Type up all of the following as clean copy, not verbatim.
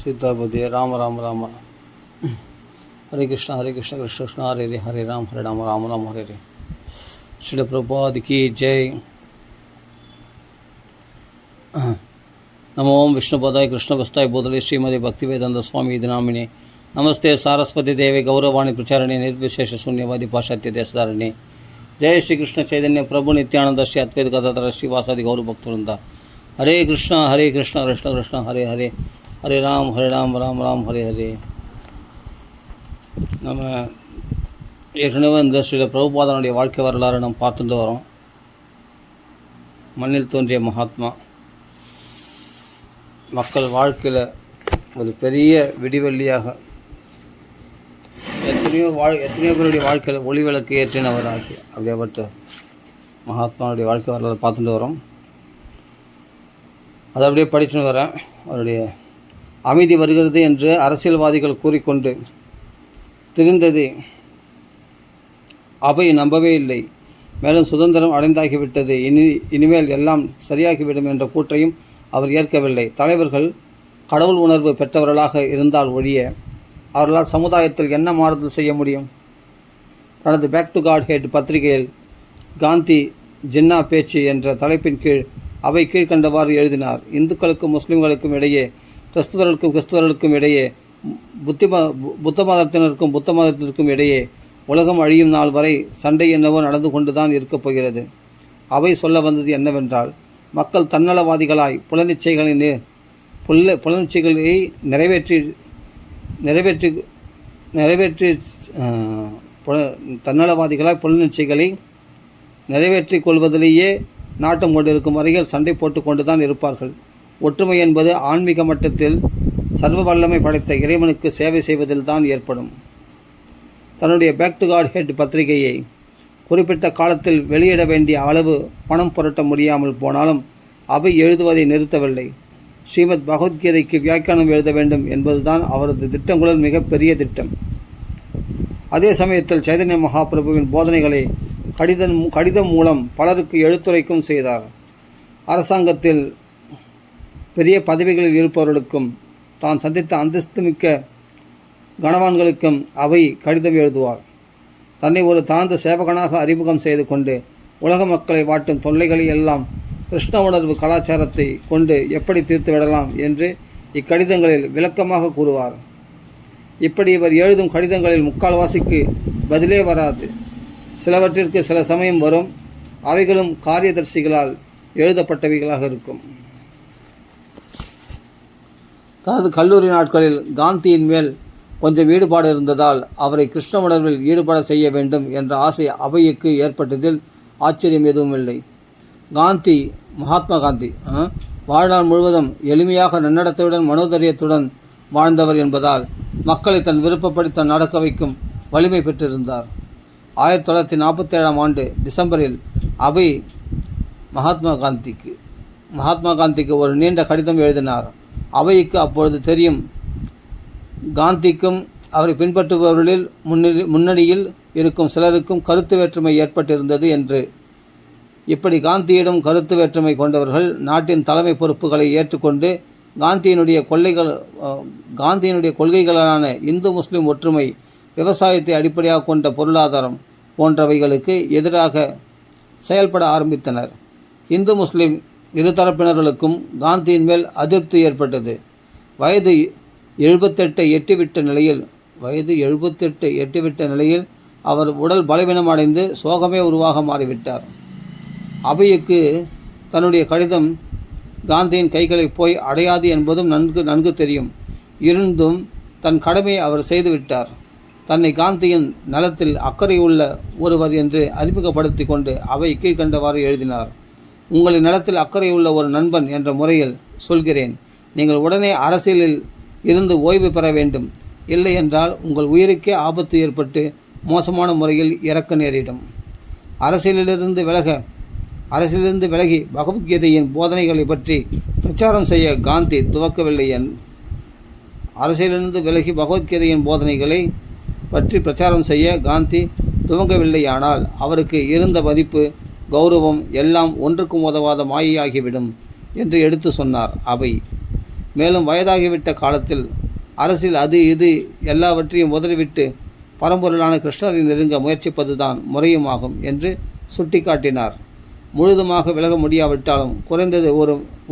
सीतापति राम राम राम हरे कृष्ण कृष्ण कृष्ण हरे हरे राम राम राम हरे हरे। श्रील प्रभुपाद की जय। नमो ओम विष्णुपदाय कृष्णवस्ताय बोधले श्रीमती भक्तिवेदांत स्वामी नामिने। नमस्ते सारस्वती देवी गौरवाणी प्रचारणे निर्विशेष शून्यवादी पाश्चात्य देशधारिणे। जय श्री कृष्ण चैतन्य प्रभु नित्यानंद श्री अद्वैत गदाधर श्रीवासादि गौर भक्तवृंदा। हरे कृष्ण कृष्ण कृष्ण हरे हरे हरे राम राम राम हरे हरे। நம்ம ஏற்கனவே இந்த ஸ்ரீல பிரபுபாதனுடைய வாழ்க்கை வரலாறு நம்ம பார்த்துட்டு வரோம். மண்ணில் தோன்றிய மகாத்மா மக்கள் வாழ்க்கையில் ஒரு பெரிய விடிவெள்ளியாக எத்தனையோ பேருடைய வாழ்க்கையில் ஒளிவிளக்கு ஏற்றினவராகி அப்படியேப்பட்ட மகாத்மாவுடைய வாழ்க்கை வரலாறு பார்த்துட்டு வரோம். அதை அப்படியே படிச்சுன்னு வரேன். அவருடைய அமைதி வருகிறது என்று அரசியல்வாதிகள் கூறிக்கொண்டு திரிந்தது அவை நம்பவே இல்லை. மேலும் சுதந்திரம் அடைந்தாகிவிட்டது, இனிமேல் எல்லாம் சரியாகிவிடும் என்ற கூற்றையும் அவர் ஏற்கவில்லை. தலைவர்கள் கடவுள் உணர்வு பெற்றவர்களாக இருந்தால் ஒழிய அவர்களால் சமுதாயத்தில் என்ன மாறுதல் செய்ய முடியும்? தனது பேக் டு காட் ஹெட் பத்திரிகையில் காந்தி ஜின்னா பேச்சு என்ற தலைப்பின் கீழ் அவை கீழ்கண்டவாறு எழுதினார். இந்துக்களுக்கும் முஸ்லிம்களுக்கும் இடையே, கிறிஸ்துவர்களுக்கும் இடையே, புத்த மதத்தினருக்கும் இடையே உலகம் அழியும் நாள் வரை சண்டை என்னவோ நடந்து கொண்டுதான் இருக்கப் போகிறது. அவை சொல்ல வந்தது என்னவென்றால், மக்கள் தன்னலவாதிகளாய் புலனிச்சைகளை தன்னலவாதிகளாய் புலனிச்சைகளை நிறைவேற்றிக் கொள்வதிலேயே நாட்டம் கொண்டிருக்கும் வரையில் சண்டை போட்டு கொண்டுதான் இருப்பார்கள். ஒற்றுமை என்பது ஆன்மீக மட்டத்தில் சர்வ வல்லமை படைத்த இறைவனுக்கு சேவை செய்வதில் தான் ஏற்படும். தன்னுடைய பேக் டு காட் ஹெட் பத்திரிகையை குறிப்பிட்ட காலத்தில் வெளியிட வேண்டிய அளவு பணம் புரட்ட முடியாமல் போனாலும் அவை எழுதுவதை நிறுத்தவில்லை. ஸ்ரீமத் பகவத்கீதைக்கு வியாக்கியானம் எழுத வேண்டும் என்பதுதான் அவரது திட்டங்களுள் மிகப்பெரிய திட்டம். அதே சமயத்தில் சைதன்ய மகாபிரபுவின் போதனைகளை கடிதம் மூலம் பலருக்கு எழுத்துரைக்கும் செய்தார். அரசாங்கத்தில் பெரிய பதவிகளில் இருப்பவர்களுக்கும் தான் சந்தித்த அந்தஸ்து மிக்க கணவான்களுக்கும் அவை கடிதம் எழுதுவார். தன்னை ஒரு தாழ்ந்த சேவகனாக அறிமுகம் செய்து கொண்டு உலக மக்களை வாட்டும் தொல்லைகளை எல்லாம் கிருஷ்ண உணர்வு கலாச்சாரத்தை கொண்டு எப்படி தீர்த்து விடலாம் என்று இக்கடிதங்களில் விளக்கமாக கூறுவார். இப்படி இவர் எழுதும் கடிதங்களில் முக்கால்வாசிக்கு பதிலே வராது. சிலவற்றிற்கு சில சமயம் வரும். அவைகளும் காரியதர்சிகளால் எழுதப்பட்டவைகளாக இருக்கும். தனது கல்லூரி நாட்களில் காந்தியின் மேல் கொஞ்சம் ஈடுபாடு இருந்ததால் அவரை கிருஷ்ண உணர்வில் ஈடுபட செய்ய வேண்டும் என்ற ஆசை அவைக்கு ஏற்பட்டதில் ஆச்சரியம் எதுவும் இல்லை. மகாத்மா காந்தி வாழ்நாள் முழுவதும் எளிமையாக நன்னடத்தையுடன் மனோதரியத்துடன் வாழ்ந்தவர் என்பதால் மக்களை தன் விருப்பப்படி தன் நடக்க வைக்கும் வலிமை பெற்றிருந்தார். 1947 டிசம்பரில் அவை மகாத்மா காந்திக்கு ஒரு நீண்ட கடிதம் எழுதினார். அவைக்கு அப்பொழுது தெரியும், காந்திக்கும் அவரை பின்பற்றுபவர்களில் முன்னணியில் இருக்கும் சிலருக்கும் கருத்து வேற்றுமை ஏற்பட்டிருந்தது என்று. இப்படி காந்தியிடம் கருத்து வேற்றுமை கொண்டவர்கள் நாட்டின் தலைமை பொறுப்புகளை ஏற்றுக்கொண்டு காந்தியினுடைய கொள்கைகளான இந்து முஸ்லிம் ஒற்றுமை, விவசாயத்தை அடிப்படையாக கொண்ட பொருளாதாரம் போன்றவைகளுக்கு எதிராக செயல்பட ஆரம்பித்தனர். இந்து முஸ்லிம் இருதரப்பினர்களுக்கும் காந்தியின் மேல் அதிருப்தி ஏற்பட்டது. வயது 78 எட்டிவிட்ட நிலையில் அவர் உடல் பலவீனமடைந்து சோகமே உருவாக மாறிவிட்டார். அவைக்கு தன்னுடைய கடிதம் காந்தியின் கைகளை போய் அடையாது என்பதும் நன்கு தெரியும். இருந்தும் தன் கடமையை அவர் செய்துவிட்டார். தன்னை காந்தியின் நலத்தில் அக்கறை உள்ள ஒருவர் என்று அறிமுகப்படுத்தி கொண்டு அவை கீழ்கண்டவாறு எழுதினார். உங்களின் நலத்தில் அக்கறை உள்ள ஒரு நண்பன் என்ற முறையில் சொல்கிறேன். நீங்கள் உடனே அரசியலில் இருந்து ஓய்வு பெற வேண்டும். இல்லை என்றால் உங்கள் உயிருக்கே ஆபத்து ஏற்பட்டு மோசமான முறையில் இறக்க நேரிடும். அரசியலிலிருந்து விலகி பகவத்கீதையின் போதனைகளை பற்றி பிரச்சாரம் செய்ய காந்தி துவக்கவில்லை. அரசியலிலிருந்து விலகி பகவத்கீதையின் போதனைகளை பற்றி பிரச்சாரம் செய்ய காந்தி துவங்கவில்லையானால் அவருக்கு இருந்த மதிப்பு, கௌரவம் எல்லாம் ஒன்றுக்கும் உதவாத மாயையாகிவிடும் என்று எடுத்து சொன்னார். அவை மேலும் வயதாகிவிட்ட காலத்தில் அரசில் அது இது எல்லாவற்றையும் உதறிவிட்டு பரம்பொருளான கிருஷ்ணரை நெருங்க முயற்சிப்பதுதான் முறையுமாகும் என்று சுட்டிக்காட்டினார். முழுதுமாக விலக முடியாவிட்டாலும் குறைந்தது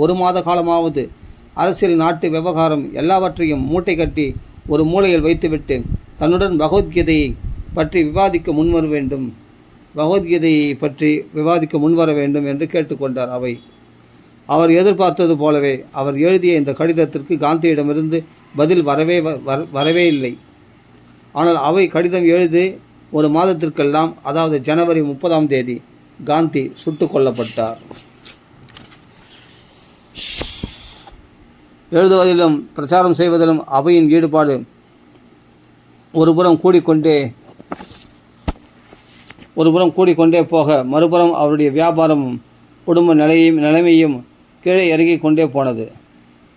ஒரு மாத காலமாவது அரசியல், நாட்டு விவகாரம் எல்லாவற்றையும் மூட்டை கட்டி ஒரு மூலையில் வைத்துவிட்டு தன்னுடன் பகவத்கீதையை பற்றி விவாதிக்க முன்வர வேண்டும் என்று கேட்டுக்கொண்டார் அவை. அவர் எதிர்பார்த்தது போலவே அவர் எழுதிய இந்த கடிதத்திற்கு காந்தியிடமிருந்து பதில் வரவே இல்லை. ஆனால் அவை கடிதம் எழுதி ஒரு மாதத்திற்கெல்லாம், அதாவது ஜனவரி 30ஆம் தேதி காந்தி சுட்டுக் கொல்லப்பட்டார். எழுதுவதிலும் பிரச்சாரம் செய்வதிலும் அவையின் ஈடுபாடு ஒருபுறம் கூடிக்கொண்டே போக, மறுபுறம் அவருடைய வியாபாரமும் குடும்ப நிலைமையும் கீழே இறங்கி கொண்டே போனது.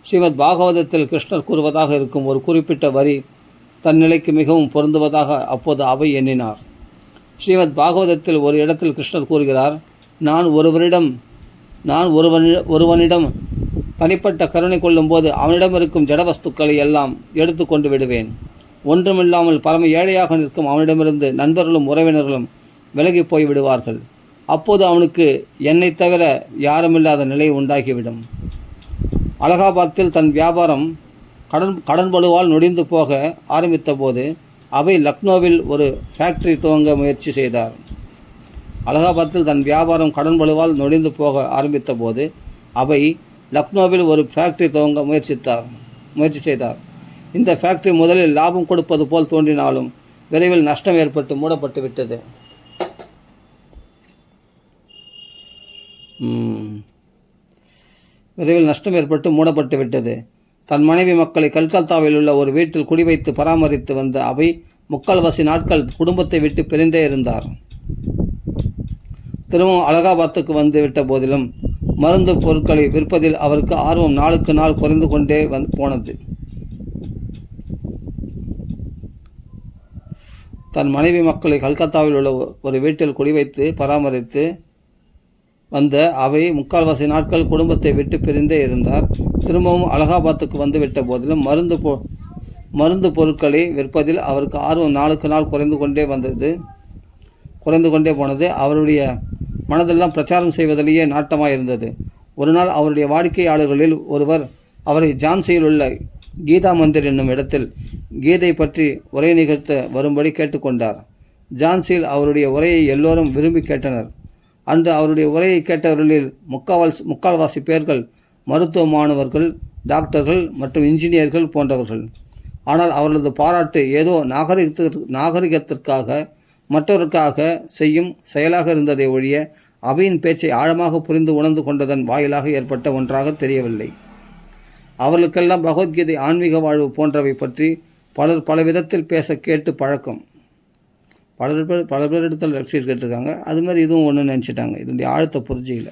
ஸ்ரீமத் பாகவதத்தில் கிருஷ்ணர் கூறுவதாக இருக்கும் ஒரு குறிப்பிட்ட வரி தன் நிலைக்கு மிகவும் பொருந்துவதாக அப்போது அவை எண்ணினார். ஸ்ரீமத் பாகவதத்தில் ஒரு இடத்தில் கிருஷ்ணர் கூறுகிறார், நான் ஒருவனிடம் தனிப்பட்ட கருணை கொள்ளும்போது அவனிடம் இருக்கும் ஜடவஸ்துக்களை எல்லாம் எடுத்து கொண்டு விடுவேன். ஒன்றுமில்லாமல் பரம ஏழையாக நிற்கும் அவனிடமிருந்து நண்பர்களும் உறவினர்களும் விலகி போய் விடுவார்கள். அப்போது அவனுக்கு என்னை தவிர யாருமில்லாத நிலை உண்டாகிவிடும். அலகாபாத்தில் தன் வியாபாரம் கடன் பலுவால் நொடிந்து போக ஆரம்பித்த போது அவை லக்னோவில் ஒரு ஃபேக்டரி துவங்க முயற்சி செய்தார். அலகாபாத்தில் தன் வியாபாரம் கடன் பலுவால் நொடிந்து போக ஆரம்பித்த போது அவை லக்னோவில் ஒரு ஃபேக்டரி துவங்க முயற்சி செய்தார். இந்த ஃபேக்டரி முதலில் லாபம் கொடுப்பது போல் தோன்றினாலும் விரைவில் நஷ்டம் ஏற்பட்டு மூடப்பட்டு விட்டது. தன் மனைவி மக்களை கல்கத்தாவில் உள்ள ஒரு வீட்டில் குடிவைத்து பராமரித்து வந்த அவை 3/4 நாட்கள் குடும்பத்தை விட்டு பிரிந்தே இருந்தார். திரும்பவும் அலகாபாத்துக்கு வந்து விட்ட போதிலும் மருந்து பொருட்களை விற்பதில் அவருக்கு ஆர்வம் நாளுக்கு நாள் குறைந்து கொண்டே போனது. தன் மனைவி மக்களை கல்கத்தாவில் உள்ள ஒரு வீட்டில் குடிவைத்து பராமரித்து வந்த அவை 3/4 நாட்கள் குடும்பத்தை விட்டு பிரிந்தே இருந்தார். திரும்பவும் அலகாபாத்துக்கு வந்து விட்ட போதிலும் மருந்து பொருட்களை விற்பதில் அவருக்கு ஆர்வம் நாளுக்கு நாள் குறைந்து கொண்டே போனது. அவருடைய மனதெல்லாம் பிரச்சாரம் செய்வதிலேயே நாட்டமாக இருந்தது. ஒரு நாள் அவருடைய வாடிக்கையாளர்களில் ஒருவர் அவரை ஜான்சியில் உள்ள கீதா மந்திர் என்னும் இடத்தில் கீதை பற்றி உரை நிகழ்த்த வரும்படி கேட்டுக்கொண்டார். ஜான்சியில் அவருடைய உரையை எல்லோரும் விரும்பி கேட்டனர். அன்று அவருடைய உரையை கேட்டவர்களில் முக்கால்வாசி பேர்கள் மருத்துவ மாணவர்கள், டாக்டர்கள் மற்றும் இன்ஜினியர்கள் போன்றவர்கள். ஆனால் அவர்களது பாராட்டு ஏதோ நாகரிகத்திற்காக மற்றவருக்காக செய்யும் செயலாக இருந்ததை ஒழிய அவையின் பேச்சை ஆழமாக புரிந்து உணர்ந்து கொண்டதன் வாயிலாக ஏற்பட்ட ஒன்றாக தெரியவில்லை. அவர்களுக்கெல்லாம் பகவத்கீதை, ஆன்மீக வாழ்வு போன்றவை பற்றி பலர் பல விதத்தில் பேச கேட்டு பழக்கம். பல பேரிடத்தில் லெக்சர்ஸ் கேட்டிருக்காங்க. அது மாதிரி இதுவும் ஒன்று நினச்சிட்டாங்க. இதனுடைய ஆழத்தை புரிஞ்சிக்கல.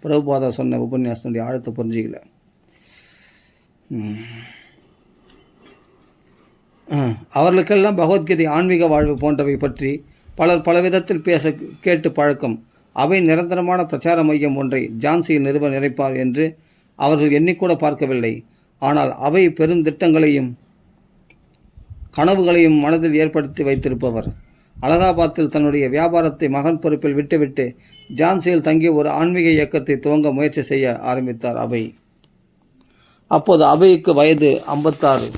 பிரபுபாதா சொன்ன உபன்யாசனுடைய ஆழத்தை புரிஞ்சிக்கல. அவர்களுக்கெல்லாம் பகவத்கீதை, ஆன்மீக வாழ்வு போன்றவை பற்றி பலர் பல விதத்தில் பேச கேட்டு பழக்கம். அவை நிரந்தரமான பிரச்சார மையம் ஒன்றை ஜான்சியில் நிறுவ நினைப்பார் என்று அவர்கள் எண்ணிக்கூட பார்க்கவில்லை. ஆனால் அவை பெருந்திட்டங்களையும் கனவுகளையும் மனதில் ஏற்படுத்தி வைத்திருப்பவர். அலகாபாத்தில் தன்னுடைய வியாபாரத்தை மகன் பொறுப்பில் விட்டுவிட்டு ஜான்சியில் தங்கி ஒரு ஆன்மீக இயக்கத்தை துவங்க முயற்சி செய்ய ஆரம்பித்தார் அவை. அப்போது அவைக்கு வயது 56.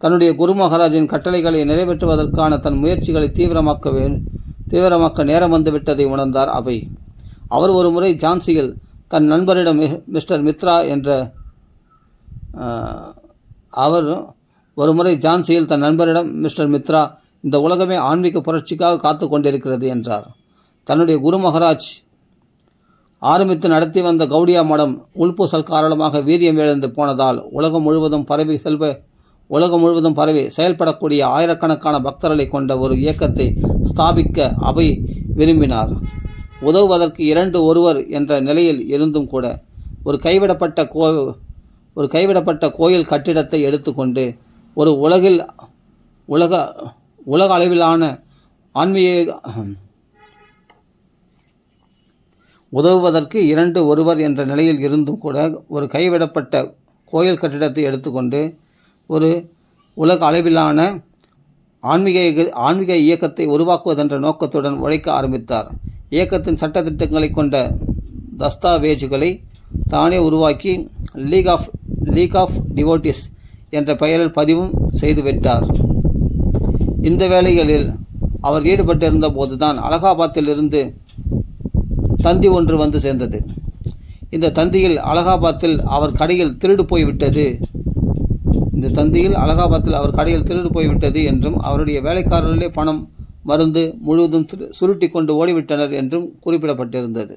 தன்னுடைய குரு மகாராஜின் கட்டளைகளை நிறைவேற்றுவதற்கான தன் முயற்சிகளை தீவிரமாக்க நேரம் வந்துவிட்டதை உணர்ந்தார் அவை. அவர் ஒரு முறை ஜான்சியில் தன் நண்பரிடம் மிஸ்டர் மித்ரா, இந்த உலகமே ஆன்மீக புரட்சிக்காக காத்து கொண்டிருக்கிறது என்றார். தன்னுடைய குரு மகாராஜ் ஆரம்பித்து நடத்தி வந்த கௌடியா மடம் உள்பூசல் காரணமாக வீரியம் இழந்து போனதால் உலகம் முழுவதும் பரவி செயல்படக்கூடிய ஆயிரக்கணக்கான பக்தர்களை கொண்ட ஒரு இயக்கத்தை ஸ்தாபிக்க அவை விரும்பினார். உதவுவதற்கு ஒருவர் என்ற நிலையில் இருந்தும் கூட ஒரு கைவிடப்பட்ட கோயில் கட்டிடத்தை எடுத்துக்கொண்டு ஒரு உலக அளவிலான உதவுவதற்கு 2 ஒருவர் என்ற நிலையில் இருந்தும் கூட ஒரு கைவிடப்பட்ட கோயில் கட்டிடத்தை எடுத்துக்கொண்டு ஒரு உலக அளவிலான ஆன்மீக இயக்கத்தை உருவாக்குவதென்ற நோக்கத்துடன் உழைக்க ஆரம்பித்தார். இயக்கத்தின் சட்டத்திட்டங்களை கொண்ட தஸ்தாவேஜுகளை தானே உருவாக்கி லீக் ஆஃப் டிவோட்டிஸ் என்ற பெயரில் பதிவும் செய்துவிட்டார். இந்த வேலைகளில் அவர் ஈடுபட்டிருந்த போதுதான் அலகாபாத்திலிருந்து தந்தி ஒன்று வந்து சேர்ந்தது. இந்த தந்தியில் அலகாபாத்தில் அவர் கடையில் திருடு போய்விட்டது என்றும் அவருடைய வேலைக்காரர்களே பணம் மருந்து முழுவதும் சுருட்டி கொண்டு ஓடிவிட்டனர் என்றும் குறிப்பிடப்பட்டிருந்தது.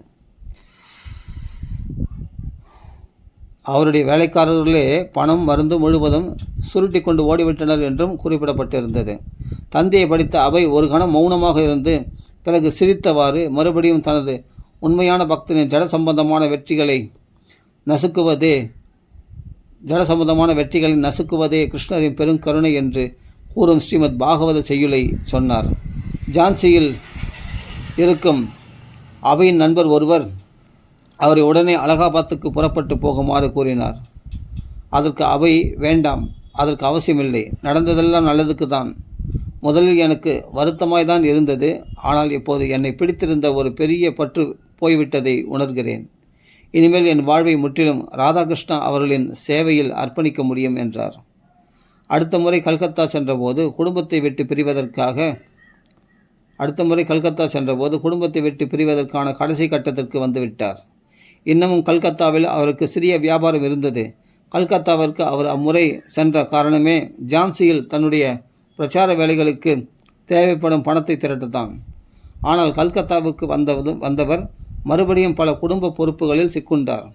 அவருடைய வேலைக்காரர்களே பணம் மருந்து முழுவதும் சுருட்டி கொண்டு ஓடிவிட்டனர் என்றும் குறிப்பிடப்பட்டிருந்தது. தந்தையை படித்த அவை ஒரு கணம் மௌனமாக இருந்து பிறகு சிரித்தவாறு மறுபடியும் தனது உண்மையான பக்தனின் ஜட சம்பந்தமான வெற்றிகளை நசுக்குவதே கிருஷ்ணரின் பெருங்கருணை என்று கூறும் ஸ்ரீமத் பாகவத செய்யுளை சொன்னார். ஜான்சியில் இருக்கும் அவையின் நண்பர் ஒருவர் அவரை உடனே அலகாபாத்துக்கு புறப்பட்டு போகுமாறு கூறினார். அதற்கு அவை, வேண்டாம், அதற்கு அவசியமில்லை, நடந்ததெல்லாம் நல்லதுக்கு தான். முதலில் எனக்கு வருத்தமாய்தான் இருந்தது. ஆனால் இப்போது என்னை பிடித்திருந்த ஒரு பெரிய பற்று போய்விட்டதை உணர்கிறேன். இனிமேல் என் வாழ்வை முற்றிலும் ராதாகிருஷ்ணா அவர்களின் சேவையில் அர்ப்பணிக்க முடியும் என்றார். அடுத்த முறை கல்கத்தா சென்றபோது குடும்பத்தை விட்டு பிரிவதற்கான கடைசி கட்டத்திற்கு வந்துவிட்டார். இன்னமும் கல்கத்தாவில் அவருக்கு சிறிய வியாபாரம் இருந்தது. கல்கத்தாவிற்கு அவர் அம்முறை சென்ற காரணமே ஜான்சியில் தன்னுடைய பிரச்சார வேலைகளுக்கு தேவைப்படும் பணத்தை திரட்டத்தான். ஆனால் கல்கத்தாவுக்கு வந்தவர் மறுபடியும் பல குடும்ப பொறுப்புகளில் சிக்குண்டார்.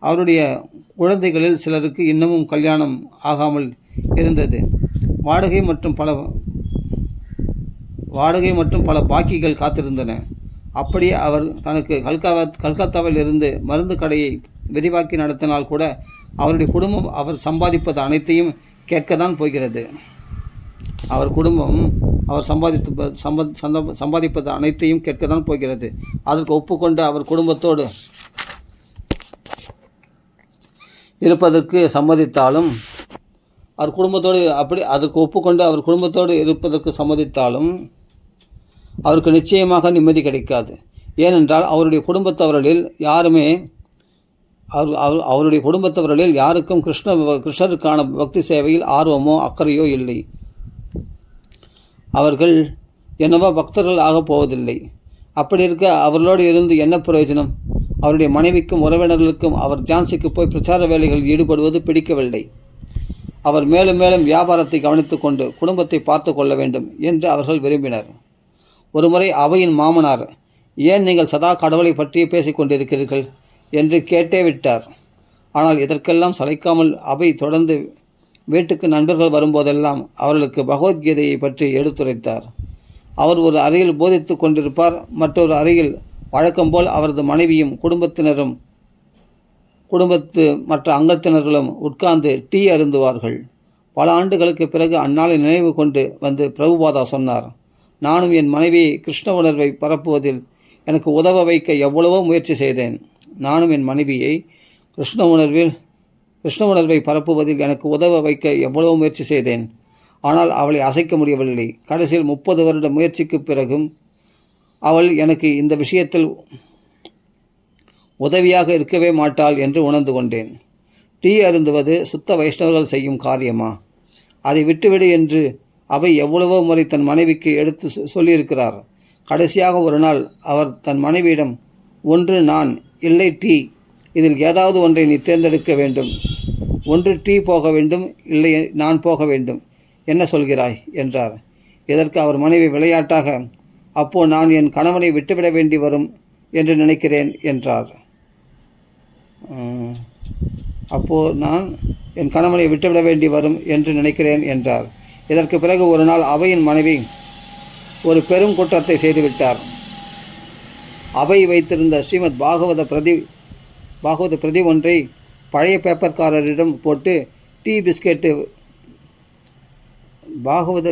அவருடைய குழந்தைகளில் சிலருக்கு இன்னமும் கல்யாணம் ஆகாமல் இருந்தது. வாடகை மற்றும் பல பாக்கிகள் காத்திருந்தன. அப்படியே அவர் தனக்கு கல்கத்தாவில் இருந்து மருந்து கடையை விரிவாக்கி நடத்தினால் கூட அவருடைய குடும்பம் அவர் சம்பாதிப்பது அனைத்தையும் கேட்கத்தான் போகிறது. சம்பாதிப்பது அனைத்தையும் கேட்கத்தான் போகிறது. அதற்கு ஒப்புக்கொண்டு அவர் குடும்பத்தோடு இருப்பதற்கு சம்மதித்தாலும் அவருக்கு நிச்சயமாக நிம்மதி கிடைக்காது. ஏனென்றால் அவருடைய குடும்பத்தவர்களில் யாருக்கும் கிருஷ்ணருக்கான பக்தி சேவையில் ஆர்வமோ அக்கறையோ இல்லை. அவர்கள் என்னவோ பக்தர்கள் ஆகப் போவதில்லை. அப்படி இருக்க அவர்களோடு இருந்து என்ன பிரயோஜனம்? அவருடைய மனைவிக்கும் உறவினர்களுக்கும் அவர் ஜான்சிக்கு போய் பிரச்சார வேலைகளில் ஈடுபடுவது பிடிக்கவில்லை. அவர் மேலும் மேலும் வியாபாரத்தை கவனித்து கொண்டு குடும்பத்தை பார்த்து கொள்ள வேண்டும் என்று அவர்கள் விரும்பினர். ஒருமுறை அவையின் மாமனார், ஏன் நீங்கள் சதா கடவுளை பற்றியே பேசிக்கொண்டிருக்கிறீர்கள் என்று கேட்டே விட்டார். ஆனால் இதற்கெல்லாம் சளைக்காமல் அவை தொடர்ந்து வீட்டுக்கு நண்பர்கள் வரும்போதெல்லாம் அவர்களுக்கு பகவத்கீதையை பற்றி எடுத்துரைத்தார். அவர் ஒரு அறையில் போதித்து கொண்டிருப்பார். மற்றொரு அறையில் வழக்கம்போல் அவரது மனைவியும் குடும்பத்து மற்ற அங்கத்தினர்களும் உட்கார்ந்து டீ அருந்துவார்கள். பல ஆண்டுகளுக்கு பிறகு அந்நாளை நினைவு கொண்டு வந்து பிரபுபாதா சொன்னார், நானும் என் மனைவியை கிருஷ்ண உணர்வை பரப்புவதில் எனக்கு உதவ வைக்க எவ்வளவோ முயற்சி செய்தேன். நானும் என் மனைவியை கிருஷ்ண உணர்வை பரப்புவதில் எனக்கு உதவ வைக்க எவ்வளவோ முயற்சி செய்தேன். ஆனால் அவளை அசைக்க முடியவில்லை. கடைசியில் 30 வருட முயற்சிக்கு பிறகும் அவள் எனக்கு இந்த விஷயத்தில் உதவியாக இருக்கவே மாட்டாள் என்று உணர்ந்து கொண்டேன். டீ அருந்துவது சுத்த வைஷ்ணவர்கள் செய்யும் காரியமா? அதை விட்டுவிடு என்று அவை எவ்வளவோ முறை தன் மனைவிக்கு எடுத்து சொல்லியிருக்கிறார். கடைசியாக ஒரு நாள் அவர் தன் மனைவியிடம், ஒன்று நான், இல்லை டீ, இதில் ஏதாவது ஒன்றை நீ தேர்ந்தெடுக்க வேண்டும். ஒன்று டீ போக வேண்டும், இல்லை நான் போக வேண்டும். என்ன சொல்கிறாய் என்றார். இதற்கு அவர் மனைவி விளையாட்டாக, அப்போ நான் என் கணவனை விட்டுவிட வேண்டி வரும் என்று நினைக்கிறேன் என்றார். இதற்கு பிறகு ஒரு நாள் அவையின் மனைவி ஒரு பெரும் குற்றத்தை செய்துவிட்டார். அவை வைத்திருந்த ஸ்ரீமத் பாகவத பிரதி ஒன்றை பழைய பேப்பர்காரரிடம் போட்டு டீ பிஸ்கெட்டு பாகவத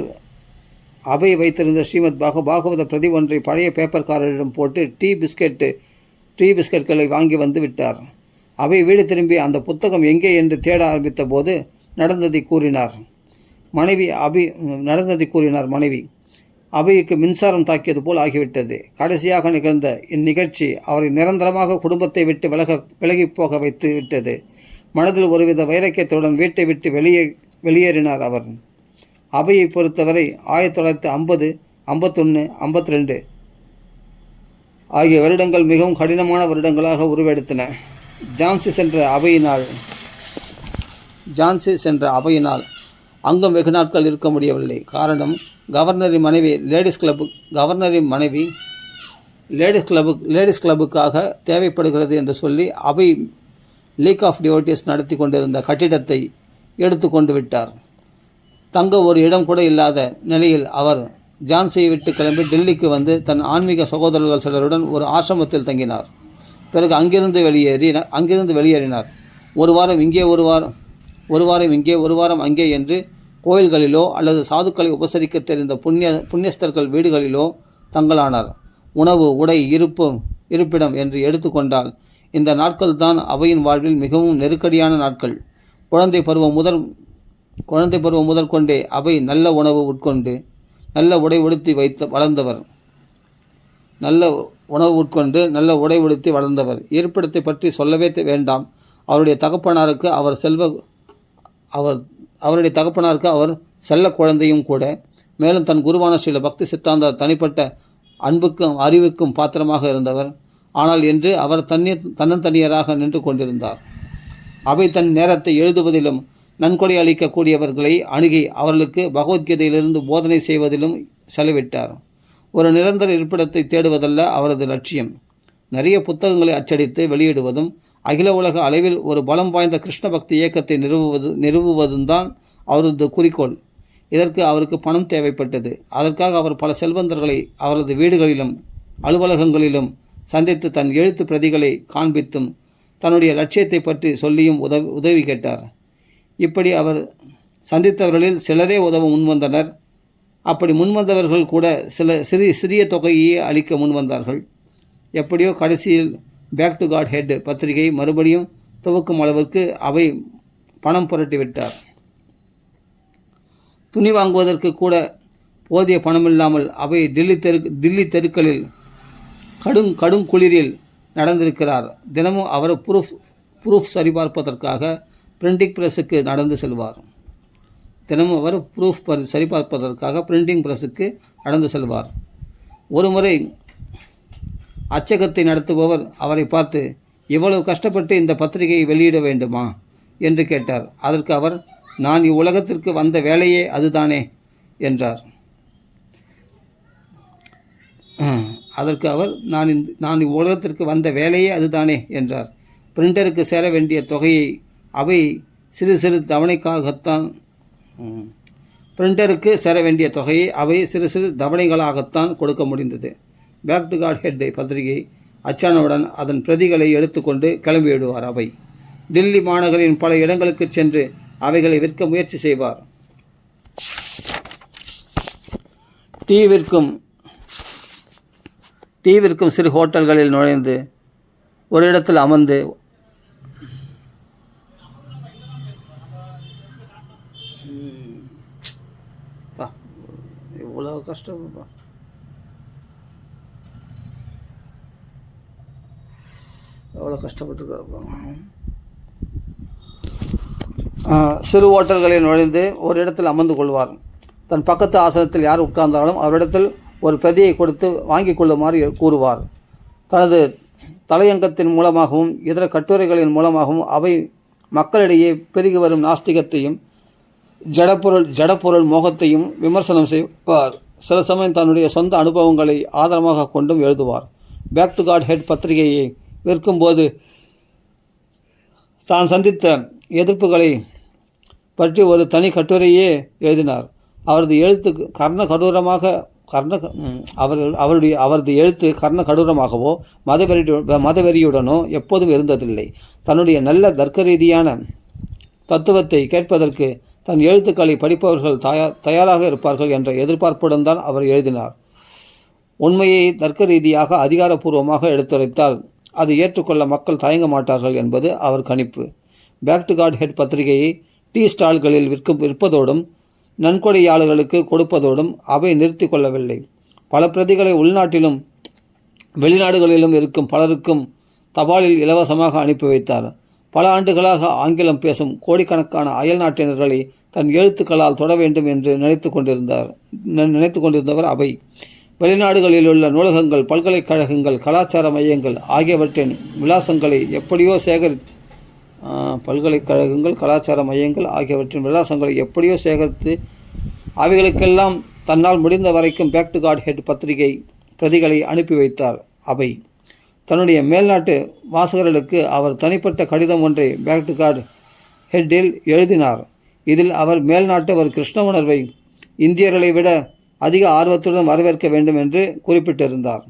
பிரதி ஒன்றை பழைய பேப்பர்காரரிடம் போட்டு டீ பிஸ்கெட்டு டீ பிஸ்கட்களை வாங்கி வந்து விட்டார். அபி வீடு திரும்பி அந்த புத்தகம் எங்கே என்று தேட ஆரம்பித்த போது நடந்ததை கூறினார் மனைவி. அபிக்கு மின்சாரம் தாக்கியது போல் ஆகிவிட்டது. கடைசியாக நிகழ்ந்த இந்நிகழ்ச்சி அவரை நிரந்தரமாக குடும்பத்தை விட்டு விலகி போக வைத்து விட்டது. மனதில் ஒருவித வைராக்கியத்துடன் வீட்டை விட்டு வெளியேறினார் அவர். அபியை பொறுத்தவரை 1950, 51, 52 ஆகிய வருடங்கள் மிகவும் கடினமான வருடங்களாக உருவெடுத்தன. ஜான்சி சென்ற அபையினால் அங்கும் வெகு நாட்கள் இருக்க முடியவில்லை. காரணம், கவர்னரின் மனைவி லேடிஸ் கிளப்புக்காக தேவைப்படுகிறது என்று சொல்லி அபை லீக் ஆஃப் டிவோட்டிஸ் நடத்தி கொண்டிருந்த கட்டிடத்தை எடுத்து கொண்டு விட்டார். தங்க ஒரு இடம் கூட இல்லாத நிலையில் அவர் ஜான்சியை விட்டு கிளம்பி டெல்லிக்கு வந்து தன் ஆன்மீக சகோதரர்கள் சிலருடன் ஒரு ஆசிரமத்தில் தங்கினார். பிறகு அங்கிருந்து வெளியேறினார். ஒரு வாரம் இங்கே, ஒரு வாரம் அங்கே என்று கோயில்களிலோ அல்லது சாதுக்களை உபசரிக்க தெரிந்த புண்ணியஸ்தர்கள் வீடுகளிலோ தங்கலானார். உணவு, உடை, இருப்பிடம் என்று எடுத்துக்கொண்டால் இந்த நாட்கள் தான் அவையின் வாழ்வில் மிகவும் நெருக்கடியான நாட்கள். குழந்தை பருவம் முதல் கொண்டே அவை நல்ல உணவு உட்கொண்டு நல்ல உடை உடுத்தி வளர்ந்தவர். இருப்பிடத்தை பற்றி சொல்லவே வேண்டாம். அவருடைய தகப்பனாருக்கு அவர் செல்ல குழந்தையும் கூட. மேலும் தன் குருவான ஸ்ரீல பக்தி சித்தாந்த தனிப்பட்ட அன்புக்கும் அறிவுக்கும் பாத்திரமாக இருந்தவர். ஆனால் என்று அவர் தன்னந்தனியராக நின்று கொண்டிருந்தார். அவை தன் நேரத்தை எழுதுவதிலும் நன்கொடை அளிக்கக்கூடியவர்களை அணுகி அவர்களுக்கு பகவத்கீதையிலிருந்து போதனை செய்வதிலும் செலவிட்டார். ஒரு நிரந்தர இருப்பிடத்தை தேடுவதல்ல அவரது லட்சியம். நிறைய புத்தகங்களை அச்சடித்து வெளியிடுவதும் அகில உலக அளவில் ஒரு பலம் வாய்ந்த கிருஷ்ண பக்தி இயக்கத்தை நிறுவுவதும் தான் அவரது குறிக்கோள். இதற்கு அவருக்கு பணம் தேவைப்பட்டது. அதற்காக அவர் பல செல்வந்தர்களை அவரது வீடுகளிலும் அலுவலகங்களிலும் சந்தித்து தன் எழுத்து பிரதிகளை காண்பித்தும் தன்னுடைய லட்சியத்தை பற்றி சொல்லியும் உதவி கேட்டார். இப்படி அவர் சந்தித்தவர்களில் சிலரே உதவ முன்வந்தனர். அப்படி முன்வந்தவர்கள் கூட சிறிய தொகையை அளிக்க முன்வந்தார்கள். எப்படியோ கடைசியில் பேக் டு காட் ஹெட் பத்திரிகை மறுபடியும் துவக்கும் அளவிற்கு அவை பணம் புரட்டிவிட்டார். துணி வாங்குவதற்கு கூட போதிய பணமில்லாமல் அவை தில்லி தெருக்களில் கடும் குளிரில் நடந்திருக்கிறார். தினமும் அவர் ப்ரூஃப் சரிபார்ப்பதற்காக பிரிண்டிங் பிரஸுக்கு நடந்து செல்வார். ஒருமுறை அச்சகத்தை நடத்துபவர் அவரை பார்த்து, இவ்வளவு கஷ்டப்பட்டு இந்த பத்திரிகையை வெளியிட வேண்டுமா என்று கேட்டார். அதற்கு அவர், நான் இவ்வுலகத்திற்கு வந்த வேலையே அதுதானே என்றார். பிரிண்டருக்கு சேர வேண்டிய தொகையை அவை சிறு தவணைகளாகத்தான் கொடுக்க முடிந்தது. பேக் டு காட் ஹெட் பத்திரிகை அச்சானவுடன் அதன் பிரதிகளை எடுத்துக்கொண்டு கிளம்பிவிடுவார். அவை டில்லி மாநகரின் பல இடங்களுக்கு சென்று அவைகளை விற்க முயற்சி செய்வார். டீ விற்கும் சிறு ஹோட்டல்களில் நுழைந்து ஒரு இடத்தில் அமர்ந்து இவ்வளோ கஷ்டப்பா எவ்வளோ கஷ்டப்பட்டுருக்காருப்பா. சிறு ஓட்டல்களில் நுழைந்து ஒரு இடத்தில் அமர்ந்து கொள்வார். தன் பக்கத்து ஆசனத்தில் யார் உட்கார்ந்தாலும் அவரிடத்தில் ஒரு பிரதியை கொடுத்து வாங்கி கொள்ளுமாறு கூறுவார். தனது தலையங்கத்தின் மூலமாகவும் இதர கட்டுரைகளின் மூலமாகவும் அவை மக்களிடையே பெருகி வரும் நாஸ்திகத்தையும் ஜடப்பொருள் மோகத்தையும் விமர்சனம் செய்வார். சில சமயம் தன்னுடைய சொந்த அனுபவங்களை ஆதாரமாக கொண்டும் எழுதுவார். பேக் டு காட் ஹெட் பத்திரிகையை விற்கும்போது தான் சந்தித்த எதிர்ப்புகளை பற்றி ஒரு தனி கட்டுரையே எழுதினார். அவரது எழுத்து அவரது எழுத்து கர்ண கடூரமாகவோ மதவெறியுடனோ எப்போதும் இருந்ததில்லை. தன்னுடைய நல்ல தர்க்க ரீதியான தத்துவத்தை கேட்பதற்கு தன் எழுத்துக்களை படிப்பவர்கள் தயாராக இருப்பார்கள் என்ற எதிர்பார்ப்புடன் தான் அவர் எழுதினார். உண்மையை தர்க்க ரீதியாக அதிகாரப்பூர்வமாக எடுத்துரைத்தால் அதை ஏற்றுக்கொள்ள மக்கள் தயங்க மாட்டார்கள் என்பது அவர் கணிப்பு. பேக் டு காட் ஹெட் பத்திரிகையை டீ ஸ்டால்களில் விற்பதோடும் நன்கொடையாளர்களுக்கு கொடுப்பதோடும் அவை நிறுத்தி கொள்ளவில்லை. பல பிரதிகளை உள்நாட்டிலும் வெளிநாடுகளிலும் இருக்கும் பலருக்கும் தபாலில் இலவசமாக அனுப்பி வைத்தார். பல ஆண்டுகளாக ஆங்கிலம் பேசும் கோடிக்கணக்கான அயல் நாட்டினர்களை தன் எழுத்துக்களால் தொட வேண்டும் என்று நினைத்து கொண்டிருந்தவர் அவை. வெளிநாடுகளில் உள்ள நூலகங்கள், பல்கலைக்கழகங்கள், கலாச்சார மையங்கள் ஆகியவற்றின் விலாசங்களை எப்படியோ சேகரித்து அவைகளுக்கெல்லாம் தன்னால் முடிந்த வரைக்கும் பேக் டு காட் ஹெட் பத்திரிகை பிரதிகளை அனுப்பி வைத்தார் அவை. தன்னுடைய மேல்நாட்டு வாசகர்களுக்கு அவர் தனிப்பட்ட கடிதம் ஒன்றை பேக் டு காட் ஹெட்டில் எழுதினார். இதில் அவர் மேல்நாட்டவர் கிருஷ்ண உணர்வை இந்தியர்களை விட அதிக ஆர்வத்துடன் வரவேற்க வேண்டும் என்று குறிப்பிட்டிருந்தார்.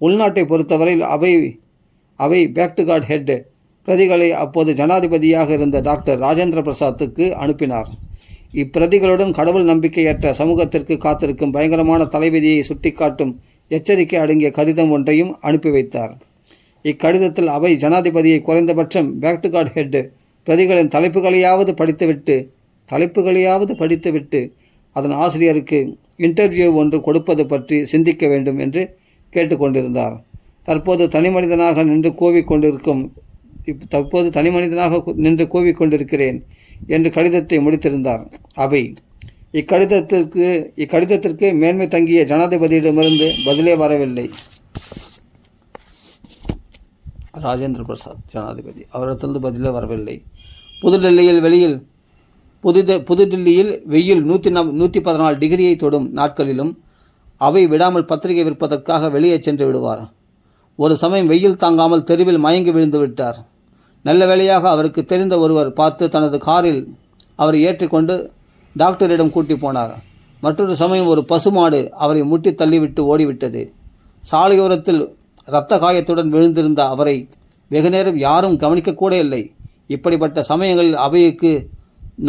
உள்நாட்டை பொறுத்தவரையில் அவை பேக் டு காட் ஹெட் பிரதிகளை அப்போது ஜனாதிபதியாக இருந்த டாக்டர் ராஜேந்திர பிரசாத்துக்கு அனுப்பினார். இப்பிரதிகளுடன் கடவுள் நம்பிக்கையற்ற சமூகத்திற்கு காத்திருக்கும் பயங்கரமான தலைவிதியை சுட்டிக்காட்டும் எச்சரிக்கை அடங்கிய கடிதம் ஒன்றையும் அனுப்பி வைத்தார். இக்கடிதத்தில் அவை ஜனாதிபதியை குறைந்தபட்சம் பேக் டு காட் ஹெட் பிரதிகளின் தலைப்புகளையாவது படித்துவிட்டு அதன் ஆசிரியருக்கு இன்டர்வியூ ஒன்று கொடுப்பது பற்றி சிந்திக்க வேண்டும் என்று கேட்டுக்கொண்டிருந்தார். தற்போது தனிமனிதனாக நின்று கூவிக்கொண்டிருக்கிறேன் என்று கடிதத்தை முடித்திருந்தார் அவை. இக்கடிதத்திற்கு மேன்மை தங்கிய ஜனாதிபதியிடமிருந்து பதிலே வரவில்லை. ராஜேந்திர பிரசாத் ஜனாதிபதி அவரிடத்திலிருந்து பதிலே வரவில்லை. புதுடில்லியில் வெயில் 114 டிகிரியை தொடும் நாட்களிலும் அவை விடாமல் பத்திரிகை விற்பதற்காக வெளியே சென்று விடுவார். ஒரு சமயம் வெயில் தாங்காமல் தெருவில் மயங்கி விழுந்து விட்டார். நல்ல வேளையாக அவருக்கு தெரிந்த ஒருவர் பார்த்து தனது காரில் அவரை ஏற்றிக்கொண்டு டாக்டரிடம் கூட்டி போனார். மற்றொரு சமயம் ஒரு பசுமாடு அவரை முட்டி தள்ளிவிட்டு ஓடிவிட்டது. சாலையோரத்தில் இரத்த காயத்துடன் விழுந்திருந்த அவரை வெகுநேரம் யாரும் கவனிக்கக்கூட இல்லை. இப்படிப்பட்ட சமயங்களில் அவைக்கு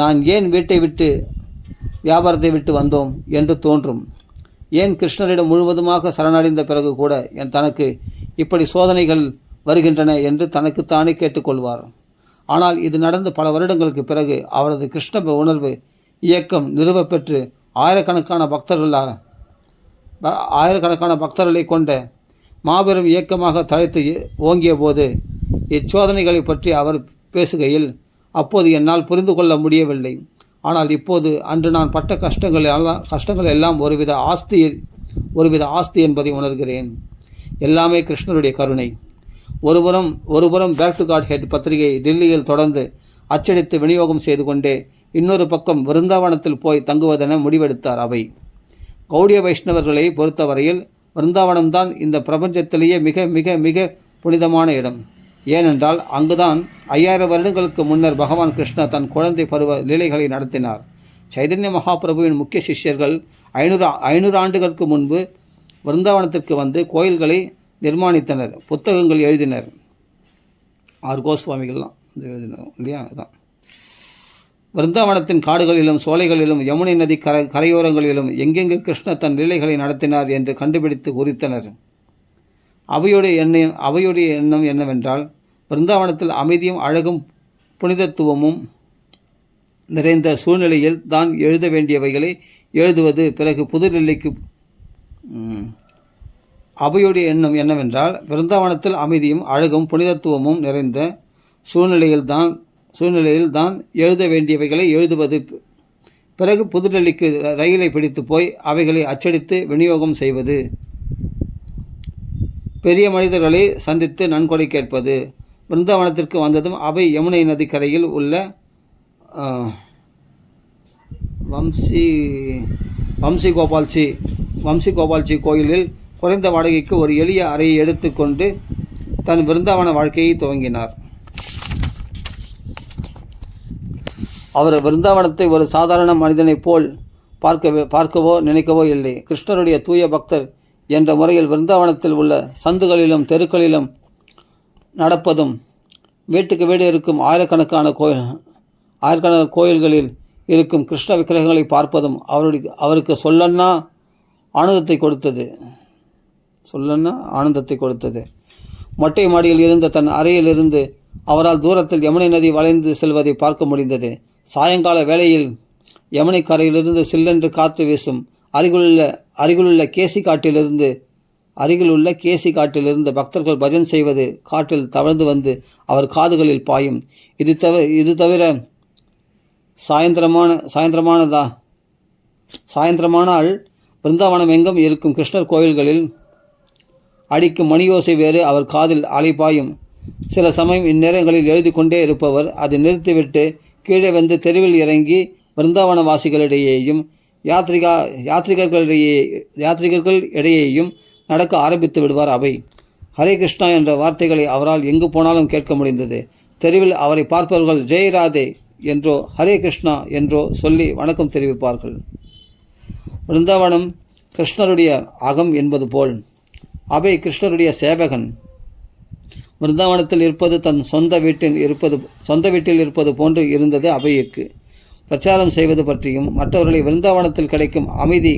நான் ஏன் வீட்டை விட்டு வியாபாரத்தை விட்டு வந்தோம் என்று தோன்றும். ஏன் கிருஷ்ணரிடம் முழுவதுமாக சரணடைந்த பிறகு கூட தனக்கு இப்படி சோதனைகள் வருகின்றன என்று தனக்குத்தானே கேட்டுக்கொள்வார். ஆனால் இது நடந்து பல வருடங்களுக்கு பிறகு அவரது கிருஷ்ண உணர்வு இயக்கம் நிறுவப்பெற்று ஆயிரக்கணக்கான பக்தர்களை கொண்ட மாபெரும் இயக்கமாக தழைத்து ஓங்கிய போது இச்சோதனைகளை பற்றி அவர் பேசுகையில் அப்போது என்னால் புரிந்து கொள்ள முடியவில்லை. ஆனால் இப்போது அன்று நான் பட்ட கஷ்டங்கள் எல்லாம் ஒருவித ஆஸ்தி என்பதை உணர்கிறேன். எல்லாமே கிருஷ்ணருடைய கருணை. ஒருபுறம் பேக் டு காட் ஹெட் பத்திரிகை டில்லியில் தொடர்ந்து அச்சடித்து விநியோகம் செய்து கொண்டே இன்னொரு பக்கம் விருந்தாவனத்தில் போய் தங்குவதென முடிவெடுத்தார் அவை. கௌடிய வைஷ்ணவர்களை பொறுத்தவரையில் விருந்தாவனம்தான் இந்த பிரபஞ்சத்திலேயே மிக மிக மிக புனிதமான இடம். ஏனென்றால் அங்குதான் 5000 வருடங்களுக்கு முன்னர் பகவான் கிருஷ்ணர் தன் குழந்தை பருவ லீலைகளை நடத்தினார். சைதன்ய மகாபிரபுவின் முக்கிய சிஷ்யர்கள் 500 ஆண்டுகளுக்கு முன்பு விருந்தாவனத்திற்கு வந்து கோயில்களை நிர்மாணித்தனர், புத்தகங்கள் எழுதினர். கோஸ்வாமிகள்லாம் எழுதினர் இல்லையா? அதான் விருந்தாவனத்தின் காடுகளிலும் சோலைகளிலும் யமுனை நதி கரையோரங்களிலும் எங்கெங்கு கிருஷ்ணர் தன் லீலைகளை நடத்தினார் என்று கண்டுபிடித்து குறித்தனர். அவையுடைய எண்ணம் என்னவென்றால் விருந்தாவனத்தில் அமைதியும் அழகும் புனிதத்துவமும் நிறைந்த சூழ்நிலையில் தான் எழுத வேண்டியவைகளை எழுதுவது. பிறகு புதுடில்லிக்கு அவையுடைய எண்ணம் என்னவென்றால் விருந்தாவனத்தில் அமைதியும் அழகும் புனிதத்துவமும் நிறைந்த சூழ்நிலையில் தான் எழுத வேண்டியவைகளை எழுதுவது. பிறகு புதுடெல்லிக்கு ரயிலை பிடித்து போய் அவைகளை அச்சடித்து விநியோகம் செய்வது. பெரிய மனிதர்களை சந்தித்து நன்கொடை கேட்பது. விருந்தாவனத்திற்கு வந்ததும் அவை யமுனை நதிக்கரையில் உள்ள வம்சி கோபால்ஜி கோயிலில் குறைந்த வாடகைக்கு ஒரு எளிய அறையை எடுத்துக்கொண்டு தன் விருந்தாவன வாழ்க்கையை துவங்கினார். அவர் விருந்தாவனத்தை ஒரு சாதாரண மனிதனைப் போல் பார்க்கவோ நினைக்கவோ இல்லை. கிருஷ்ணருடைய தூய பக்தர் என்ற முறையில் விருந்தாவனத்தில் உள்ள சந்துகளிலும் தெருக்களிலும் நடப்பதும் வீட்டுக்கு வீடு இருக்கும் ஆயிரக்கணக்கான கோயில்களில் இருக்கும் கிருஷ்ண விக்கிரகங்களை பார்ப்பதும் அவருக்கு சொல்லன்னா ஆனந்தத்தை கொடுத்தது. மொட்டை மாடியில் இருந்த தன் அறையிலிருந்து அவரால் தூரத்தில் யமுனை நதி வளைந்து செல்வதை பார்க்க முடிந்தது. சாயங்கால வேளையில் யமுனை கரையிலிருந்து சில்லென்று காற்று வீசும். அருகிலுள்ள கேசி காட்டிலிருந்து பக்தர்கள் பஜன் செய்வது காற்றில் தவழ்ந்து வந்து அவர் காதுகளில் பாயும். இது தவிர சாயந்திரமானால் பிருந்தாவனம் எங்கும் இருக்கும் கிருஷ்ணர் கோயில்களில் அடிக்கும் மணியோசை வேறு அவர் காதில் அலைபாயும். சில சமயம் இந்நேரங்களில் எழுதி கொண்டே இருப்பவர் அதை நிறுத்திவிட்டு கீழே வந்து தெருவில் இறங்கி பிருந்தாவன வாசிகளிடையேயும் யாத்ரிகர்கள் இடையேயும் நடக்க ஆரம்பித்து விடுவார் அபய். ஹரே கிருஷ்ணா என்ற வார்த்தைகளை அவரால் எங்கு போனாலும் கேட்க முடிந்தது. தெருவில் அவரை பார்ப்பவர்கள் ஜெய் ராதே என்றோ ஹரே கிருஷ்ணா என்றோ சொல்லி வணக்கம் தெரிவிப்பார்கள். பிருந்தாவனம் கிருஷ்ணருடைய அகம் என்பது போல் அபய் கிருஷ்ணருடைய சேவகன். பிருந்தாவனத்தில் இருப்பது தன் சொந்த வீட்டில் இருப்பது போன்று இருந்தது அபய்க்கு. பிரச்சாரம் செய்வது பற்றியும் மற்றவர்களை பிருந்தாவனத்தில் கிடைக்கும் அமைதி,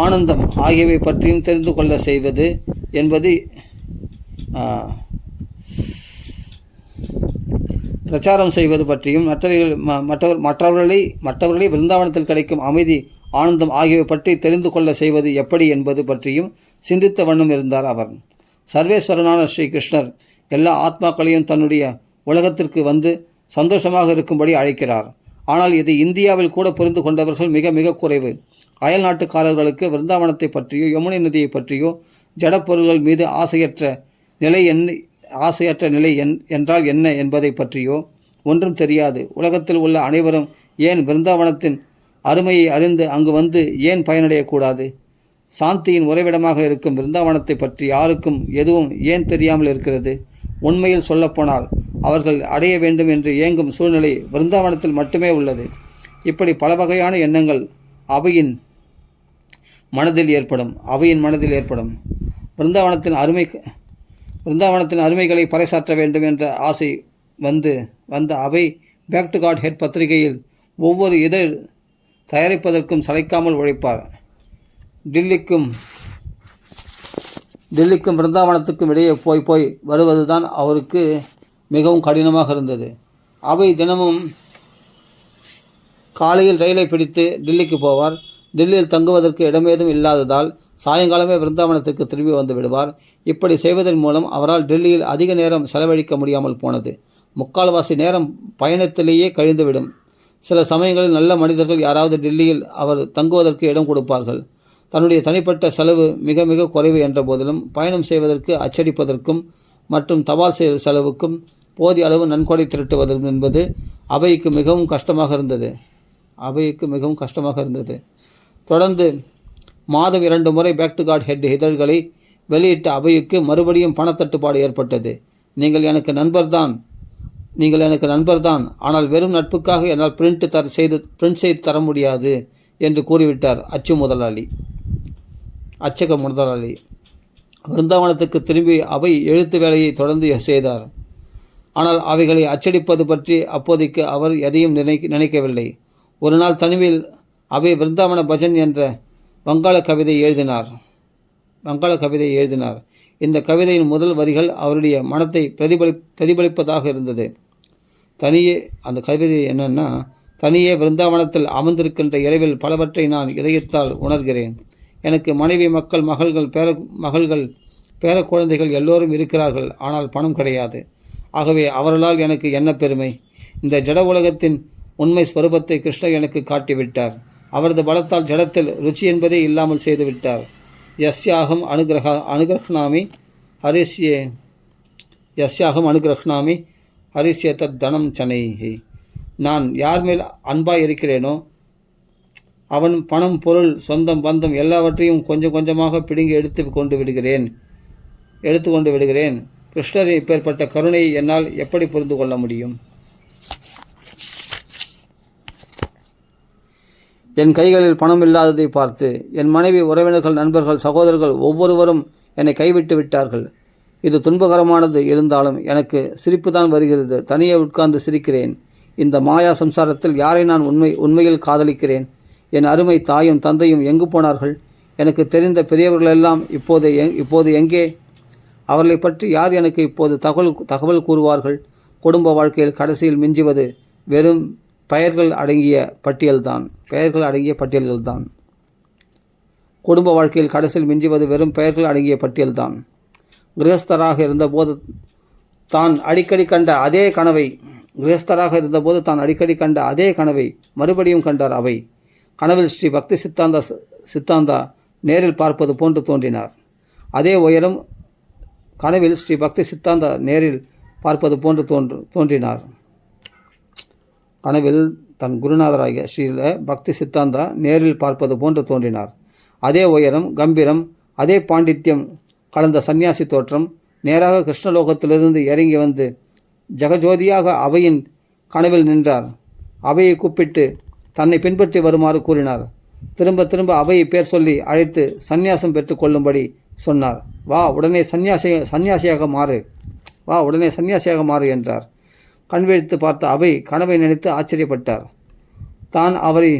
ஆனந்தம் ஆகியவை பற்றியும் தெரிந்து கொள்ள செய்வது என்பது பிரச்சாரம் செய்வது பற்றியும் மற்றவர்களை பிருந்தாவனத்தில் கிடைக்கும் அமைதி, ஆனந்தம் ஆகியவை பற்றி தெரிந்து கொள்ள செய்வது எப்படி என்பது பற்றியும் சிந்தித்த வண்ணம் இருந்தார் அவர். சர்வேஸ்வரனான ஸ்ரீ கிருஷ்ணர் எல்லா ஆத்மாக்களையும் தன்னுடைய உலகத்திற்கு வந்து சந்தோஷமாக இருக்கும்படி அழைக்கிறார். ஆனால் இது இந்தியாவில் கூட புரிந்து கொண்டவர்கள் மிக மிக குறைவு. அயல் நாட்டுக்காரர்களுக்கு பிருந்தாவனத்தை பற்றியோ யமுனை நதியை பற்றியோ ஜடப்பொருள்கள் மீது ஆசையற்ற நிலை என்றால் என்ன என்பதை பற்றியோ ஒன்றும் தெரியாது. உலகத்தில் உள்ள அனைவரும் ஏன் பிருந்தாவனத்தின் அருமையை அறிந்து அங்கு வந்து ஏன் பயனடையக்கூடாது? சாந்தியின் உறைவிடமாக இருக்கும் பிருந்தாவனத்தை பற்றி யாருக்கும் எதுவும் ஏன் தெரியாமல் இருக்கிறது? உண்மையில் சொல்லப்போனால் அவர்கள் அடைய வேண்டும் என்று ஏங்கும் சூழ்நிலை பிருந்தாவனத்தில் மட்டுமே உள்ளது. இப்படி பல வகையான எண்ணங்கள் அவையின் மனதில் ஏற்படும். பிருந்தாவனத்தின் அருமைகளை பறைசாற்ற வேண்டும் என்ற ஆசை வந்த அவை பேக் டு காட் ஹெட் பத்திரிகையில் ஒவ்வொரு இதழ் தயாரிப்பதற்கும் சளைக்காமல் உழைப்பார். டில்லிக்கும் பிருந்தாவனத்துக்கும் இடையே போய் வருவதுதான் அவருக்கு மிகவும் கடினமாக இருந்தது. அவை தினமும் காலையில் ரயிலை பிடித்து டில்லிக்கு போவார். டில்லியில் தங்குவதற்கு இடமேதும் இல்லாததால் சாயங்காலமே பிருந்தாவனத்துக்கு திரும்பி வந்து விடுவார். இப்படி செய்வதன் மூலம் அவரால் டில்லியில் அதிக நேரம் செலவழிக்க முடியாமல் போனது. முக்கால்வாசி நேரம் பயணத்திலேயே கழிந்துவிடும். சில சமயங்களில் நல்ல மனிதர்கள் யாராவது டில்லியில் அவர் தங்குவதற்கு இடம் கொடுப்பார்கள். தன்னுடைய தனிப்பட்ட செலவு மிக மிக குறைவு என்ற போதிலும் பயணம் செய்வதற்கு, அச்சடிப்பதற்கும் மற்றும் தபால் செலவுக்கும் போதிய அளவு நன்கொடை திரட்டுவதும் என்பது அவைக்கு மிகவும் கஷ்டமாக இருந்தது. தொடர்ந்து மாதம் 2 முறை பேக் டு காட் ஹெட் இதழ்களை வெளியிட்ட அவைக்கு மறுபடியும் பணத்தட்டுப்பாடு ஏற்பட்டது. நீங்கள் எனக்கு நண்பர்தான், ஆனால் வெறும் நட்புக்காக என்னால் பிரிண்ட் செய்து தர முடியாது என்று கூறிவிட்டார் அச்சக முதலாளி. பிருந்தாவனத்துக்கு திரும்பி அவை எழுத்து வேலையை தொடர்ந்து செய்தார். ஆனால் அவைகளை அச்சடிப்பது பற்றி அப்போதைக்கு அவர் எதையும் நினைக்கவில்லை. ஒரு நாள் தனிமையில் அவை பிருந்தாவன பஜன் என்ற வங்காள கவிதை எழுதினார். இந்த கவிதையின் முதல் வரிகள் அவருடைய மனத்தை பிரதிபலிப்பதாக இருந்தது. அந்த கவிதை என்னன்னா, தனியே பிருந்தாவனத்தில் அமர்ந்திருக்கின்ற இரவில் பலவற்றை நான் இதயத்தால் உணர்கிறேன். எனக்கு மனைவி, மக்கள், மகள்கள், பேர குழந்தைகள் எல்லோரும் இருக்கிறார்கள். ஆனால் பணம் கிடையாது. ஆகவே அவர்களால் எனக்கு என்ன பெருமை? இந்த ஜட உலகத்தின் உண்மை ஸ்வரூபத்தை கிருஷ்ணர் எனக்கு காட்டிவிட்டார். அவரது பலத்தால் ஜடத்தில் ருச்சி என்பதே இல்லாமல் செய்துவிட்டார். யஸ்யாகம் அனுகிரஹ்ணாமி ஹரிஸ்ய தத் தனம் சனைஹி. நான் யார் மேல் அன்பாய் இருக்கிறேனோ அவன் பணம், பொருள், சொந்தம், பந்தம் எல்லாவற்றையும் கொஞ்சம் கொஞ்சமாக பிடுங்கி எடுத்து கொண்டு விடுகிறேன். கிருஷ்ணரை இப்பேற்பட்ட கருணையை என்னால் எப்படி புரிந்து கொள்ள முடியும்? என் கைகளில் பணம் இல்லாததை பார்த்து என் மனைவி, உறவினர்கள், நண்பர்கள், சகோதரர்கள் ஒவ்வொருவரும் என்னை கைவிட்டு விட்டார்கள். இது துன்பகரமானது இருந்தாலும் எனக்கு சிரிப்பு தான் வருகிறது. தனியே உட்கார்ந்து சிரிக்கிறேன். இந்த மாயா சம்சாரத்தில் யாரை நான் உண்மையில் காதலிக்கிறேன்? என் அருமை தாயும் தந்தையும் எங்கு போனார்கள்? எனக்கு தெரிந்த பெரியவர்களெல்லாம் இப்போது எங்கே? அவர்களை பற்றி யார் எனக்கு இப்போது தகவல் கூறுவார்கள்? குடும்ப வாழ்க்கையில் கடைசியில் மிஞ்சுவது வெறும் பெயர்கள் அடங்கிய பட்டியல்கள்தான். குடும்ப வாழ்க்கையில் கடைசியில் மிஞ்சுவது வெறும் பெயர்கள் அடங்கிய பட்டியல்தான். கிரகஸ்தராக இருந்தபோது தான் அடிக்கடி கண்ட அதே கனவை மறுபடியும் கண்டார் அவை. கனவில் ஸ்ரீ பக்தி சித்தாந்தா நேரில் பார்ப்பது போன்று தோன்றினார். அதே உயரம். கனவில் ஸ்ரீ பக்தி சித்தாந்தா நேரில் பார்ப்பது போன்று தோன்றினார். கனவில் தன் குருநாதராகிய ஸ்ரீ பக்தி சித்தாந்தா நேரில் பார்ப்பது போன்று தோன்றினார். அதே உயரம், கம்பீரம், அதே பாண்டித்யம் கலந்த சந்நியாசி தோற்றம். நேராக கிருஷ்ணலோகத்திலிருந்து இறங்கி வந்து ஜெகஜோதியாக அவையின் கனவில் நின்றார். அவையை கூப்பிட்டு தன்னை பின்பற்றி வருமாறு கூறினார். திரும்ப திரும்ப அவையை பேர் சொல்லி அழைத்து சந்நியாசம் பெற்று கொள்ளும்படி சொன்னார். வா உடனே சந்நியாசியாக மாறு என்றார். கண்விழித்து பார்த்த அவை கனவை நினைத்து ஆச்சரியப்பட்டார். தான் அவரை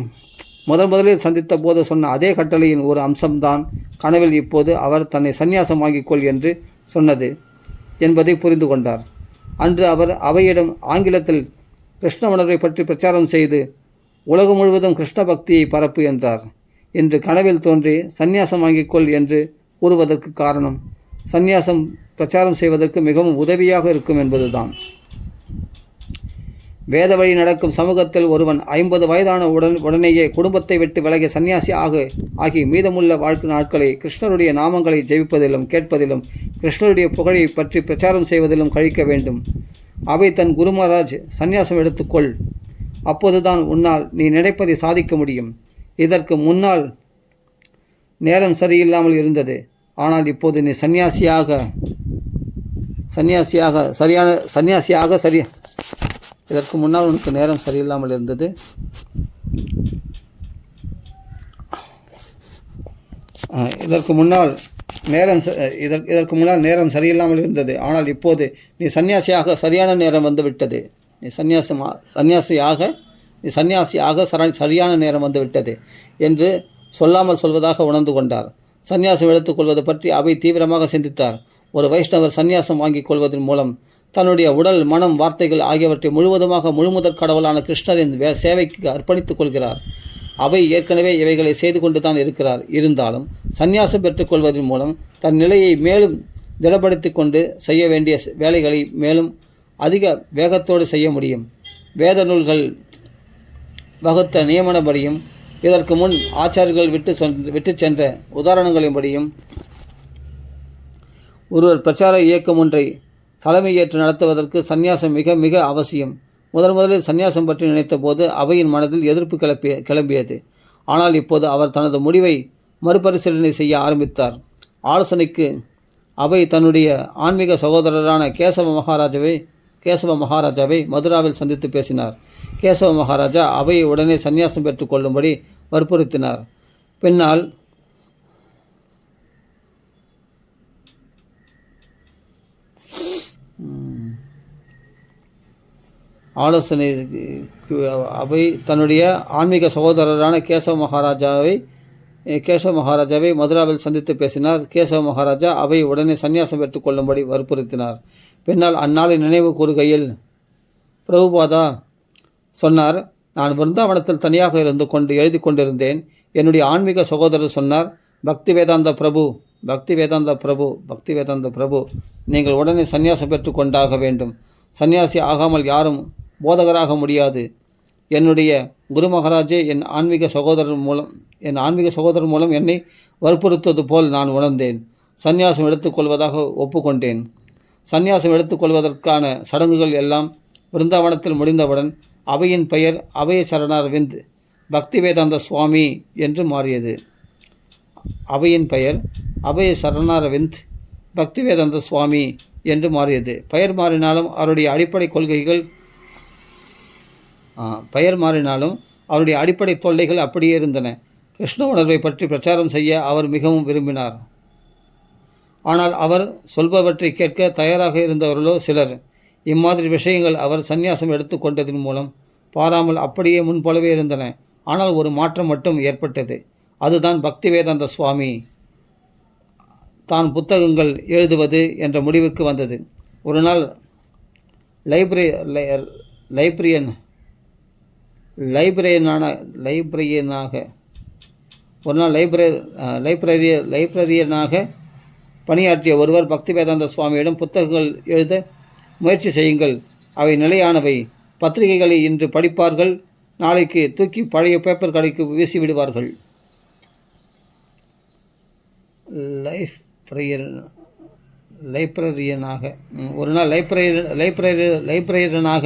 முதலில் சந்தித்த போது சொன்ன அதே கட்டளையின் ஒரு அம்சம்தான் கனவில் இப்போது அவர் தன்னை சந்நியாசம் வாங்கிக்கொள் என்று சொன்னது என்பதை புரிந்து கொண்டார். அன்று அவர் அவையிடம் ஆங்கிலத்தில் கிருஷ்ண உணர்வை பற்றி பிரச்சாரம் செய்து உலகம் முழுவதும் கிருஷ்ண பக்தியை பரப்பு என்றார். இன்று கனவில் தோன்றி சந்நியாசம் வாங்கிக்கொள் என்று கூறுவதற்கு காரணம் சந்நியாசம் பிரச்சாரம் செய்வதற்கு மிகவும் உதவியாக இருக்கும் என்பதுதான். வேத வழி நடக்கும் சமூகத்தில் ஒருவன் 50 வயதான உடனேயே குடும்பத்தை விட்டு விலகி சன்னியாசி ஆகி மீதமுள்ள வாழ்க்கை நாட்களை கிருஷ்ணருடைய நாமங்களை ஜெபிப்பதிலும் கேட்பதிலும் கிருஷ்ணருடைய புகழை பற்றி பிரச்சாரம் செய்வதிலும் கழிக்க வேண்டும். அவை தன் குரு மகாராஜ், சந்நியாசம் எடுத்துக்கொள், அப்போதுதான் உன்னால் நீ நினைப்பதை சாதிக்க முடியும். இதற்கு முன்னால் நேரம் சரியில்லாமல் இருந்தது, ஆனால் இப்போது நீ இதற்கு முன்னால் உனக்கு நேரம் சரியில்லாமல் இருந்தது. இதற்கு முன்னால் நேரம் சரியில்லாமல் இருந்தது, ஆனால் இப்போது நீ சன்னியாசியாக சரியான நேரம் வந்துவிட்டது. சன்னியாசியாக சரியான நேரம் வந்துவிட்டது என்று சொல்லாமல் சொல்வதாக உணர்ந்து கொண்டார். சந்நியாசம் எடுத்துக்கொள்வது பற்றி அவை தீவிரமாக சிந்தித்தார். ஒரு வைஷ்ணவர் சந்நியாசம் வாங்கிக் கொள்வதன் மூலம் தன்னுடைய உடல், மனம், வார்த்தைகள் ஆகியவற்றை முழுவதுமாக முழுமுதற் கடவுளான கிருஷ்ணரின் சேவைக்கு அர்ப்பணித்துக் கொள்கிறார். அவை ஏற்கனவே இவைகளை செய்து கொண்டு தான் இருந்தாலும் சந்நியாசம் பெற்றுக்கொள்வதன் மூலம் தன் நிலையை மேலும் திடப்படுத்தி கொண்டு செய்ய வேண்டிய வேலைகளை மேலும் அதிக வேகத்தோடு செய்ய முடியும். வேத நூல்கள் வகுத்த நியமனப்படியும் இதற்கு முன் ஆச்சாரியர்கள் விட்டு சென்ற உதாரணங்களின்படியும் ஒருவர் பிரச்சார இயக்கம் ஒன்றை தலைமையேற்று நடத்துவதற்கு சந்நியாசம் மிக மிக அவசியம். முதலில் சந்நியாசம் பற்றி நினைத்த போது அவையின் மனதில் எதிர்ப்பு கிளம்பியது. ஆனால் இப்போது அவர் தனது முடிவை மறுபரிசீலனை செய்ய ஆரம்பித்தார். ஆலோசனைக்கு அவை தன்னுடைய ஆன்மீக சகோதரரான கேசவ மகாராஜாவை மதுராவில் சந்தித்து பேசினார். கேசவ மகாராஜா அவையை உடனே சந்நியாசம் பெற்றுக் கொள்ளும்படி வற்புறுத்தினார். பின்னால் ஆலோசனைக்கு அவை தன்னுடைய ஆன்மீக சகோதரரான கேசவ மகாராஜாவை மதுராவில் சந்தித்து பேசினார். கேசவ மகாராஜா அவை உடனே சந்நியாசம் பெற்றுக்கொள்ளும்படி வற்புறுத்தினார். பின்னால் அந்நாளை நினைவு கூறுகையில் பிரபுபாதா சொன்னார், நான் விருந்தாவனத்தில் தனியாக இருந்து கொண்டு எழுதி கொண்டிருந்தேன். என்னுடைய ஆன்மீக சகோதரர் சொன்னார், பக்தி வேதாந்த பிரபு, நீங்கள் உடனே சந்நியாசம் பெற்று கொண்டாக வேண்டும். சந்நியாசி ஆகாமல் யாரும் போதகராக முடியாது. என்னுடைய குரு மகாராஜே என் ஆன்மீக சகோதரர் மூலம் என்னை வற்புறுத்துவது போல் நான் உணர்ந்தேன். சந்நியாசம் எடுத்துக்கொள்வதாக ஒப்புக்கொண்டேன். சந்நியாசம் எடுத்துக்கொள்வதற்கான சடங்குகள் எல்லாம் விருந்தாவனத்தில் முடிந்தவுடன் அவையின் பெயர் அபய சரணாரவிந்த் பக்தி வேதாந்த சுவாமி என்று மாறியது. அவையின் பெயர் அபய சரணாரவிந்த் பக்தி வேதாந்த சுவாமி என்று மாறியது. பெயர் மாறினாலும் அவருடைய அடிப்படை தொல்லைகள் அப்படியே இருந்தன. கிருஷ்ண உணர்வை பற்றி பிரச்சாரம் செய்ய அவர் மிகவும் விரும்பினார். ஆனால் அவர் சொல்பவற்றை கேட்க தயாராக இருந்தவர்களோ சிலர். இம்மாதிரி விஷயங்கள் அவர் சந்நியாசம் எடுத்துக்கொண்டதன் மூலம் பாராமல் அப்படியே முன்போலவே இருந்தன. ஆனால் ஒரு மாற்றம் மட்டும் ஏற்பட்டது. அதுதான் பக்தி வேதாந்த சுவாமி தான் புத்தகங்கள் எழுதுவது என்ற முடிவுக்கு வந்தது. ஒரு நாள் லைப்ரரியனாக பணியாற்றிய ஒருவர் பக்திவேதாந்த சுவாமியிடம், புத்தகங்கள் எழுத முயற்சி செய்யுங்கள், அவை நிலையானவை, பத்திரிகைகளை இன்று படிப்பார்கள், நாளைக்கு தூக்கி பழைய பேப்பர் கடைக்கு வீசிவிடுவார்கள். ஒரு நாள் லைப்ரரியனாக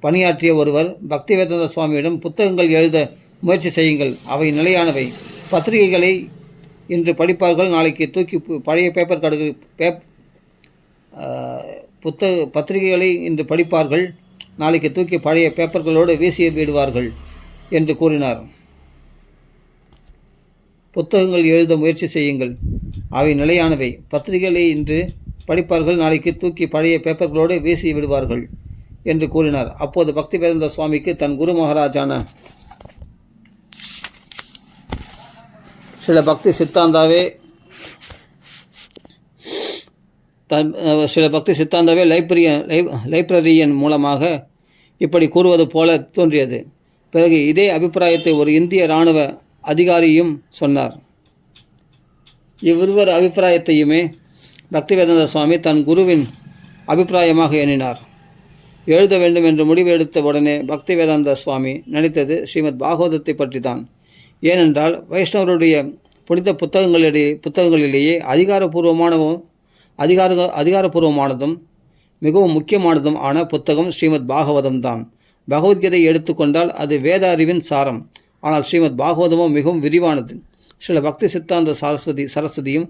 பணியாற்றிய ஒருவர் பக்திவேதாந்த சுவாமியிடம், புத்தகங்கள் எழுத முயற்சி செய்யுங்கள், அவை நிலையானவை, பத்திரிகைகளை இன்று படிப்பார்கள், நாளைக்கு தூக்கி பழைய பேப்பர் கடைக்கு பத்திரிகைகளை இன்று படிப்பார்கள், நாளைக்கு தூக்கி பழைய பேப்பர்களோடு வீசி விடுவார்கள் என்று கூறினார். புத்தகங்கள் எழுத முயற்சி செய்யுங்கள், அவை நிலையானவை, பத்திரிகைகளை இன்று படிப்பார்கள், நாளைக்கு தூக்கி பழைய பேப்பர்களோடு வீசி விடுவார்கள் என்று கூறினார். அப்போது பக்திவேதாந்த சுவாமிக்கு தன் குரு மகாராஜான சில பக்தி சித்தாந்தாவே லைப்ரரியன் மூலமாக இப்படி கூறுவது போல தோன்றியது. பிறகு இதே அபிப்பிராயத்தை ஒரு இந்திய இராணுவ அதிகாரியும் சொன்னார். இவ்விருவர் அபிப்பிராயத்தையுமே பக்திவேதாந்த சுவாமி தன் குருவின் அபிப்பிராயமாக எண்ணினார். எழுத வேண்டும் என்று முடிவு எடுத்த உடனே பக்திவேதாந்த சுவாமி நினைத்தது ஸ்ரீமத் பாகவதத்தை பற்றி தான். ஏனென்றால் வைஷ்ணவருடைய புனித புத்தகங்களிலேயே அதிகாரபூர்வமானதும் மிகவும் முக்கியமானதும் ஆன புத்தகம் ஸ்ரீமத் பாகவதம் தான். பகவத்கீதை எடுத்துக்கொண்டால் அது வேத அறிவின் சாரம். ஆனால் ஸ்ரீமத் பாகவதமும் மிகவும் விரிவானது. சில பக்தி சித்தாந்த சரஸ்வதியும்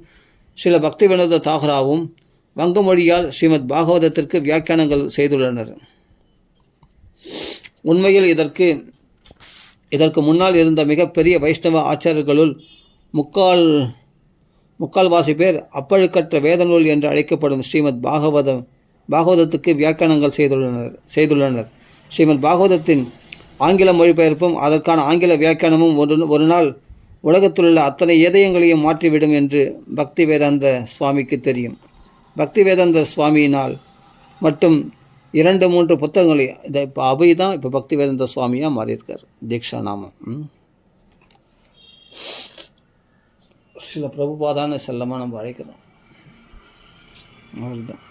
சில பக்தி வினோத தாகராவும் வங்க மொழியால் ஸ்ரீமத் பாகவதத்திற்கு வியாக்கியானங்கள் செய்துள்ளனர். உண்மையில் இதற்கு முன்னால் இருந்த மிகப்பெரிய வைஷ்ணவ ஆச்சாரியர்களுள் முக்கால்வாசி பேர் அப்பழுக்கற்ற வேத நூல் என்று அழைக்கப்படும் ஸ்ரீமத் பாகவதத்துக்கு வியாக்கியானங்கள் செய்துள்ளனர். ஸ்ரீமத் பாகவதத்தின் ஆங்கில மொழிபெயர்ப்பும் அதற்கான ஆங்கில வியாக்கியானமும் ஒரு நாள் உலகத்திலுள்ள அத்தனை இதயங்களையும் மாற்றிவிடும் என்று பக்தி வேதாந்த சுவாமிக்கு தெரியும். பக்தி வேதாந்த சுவாமியினால் மட்டும் 2-3 புத்தகங்களை இப்போ அபை தான் இப்போ பக்தி வேதாந்த சுவாமியாக மாறியிருக்கார். தீக்ஷா நாமம் சில பிரபுபாதான செல்லமாக நம்ம அழைக்கிறோம். அவர்தான்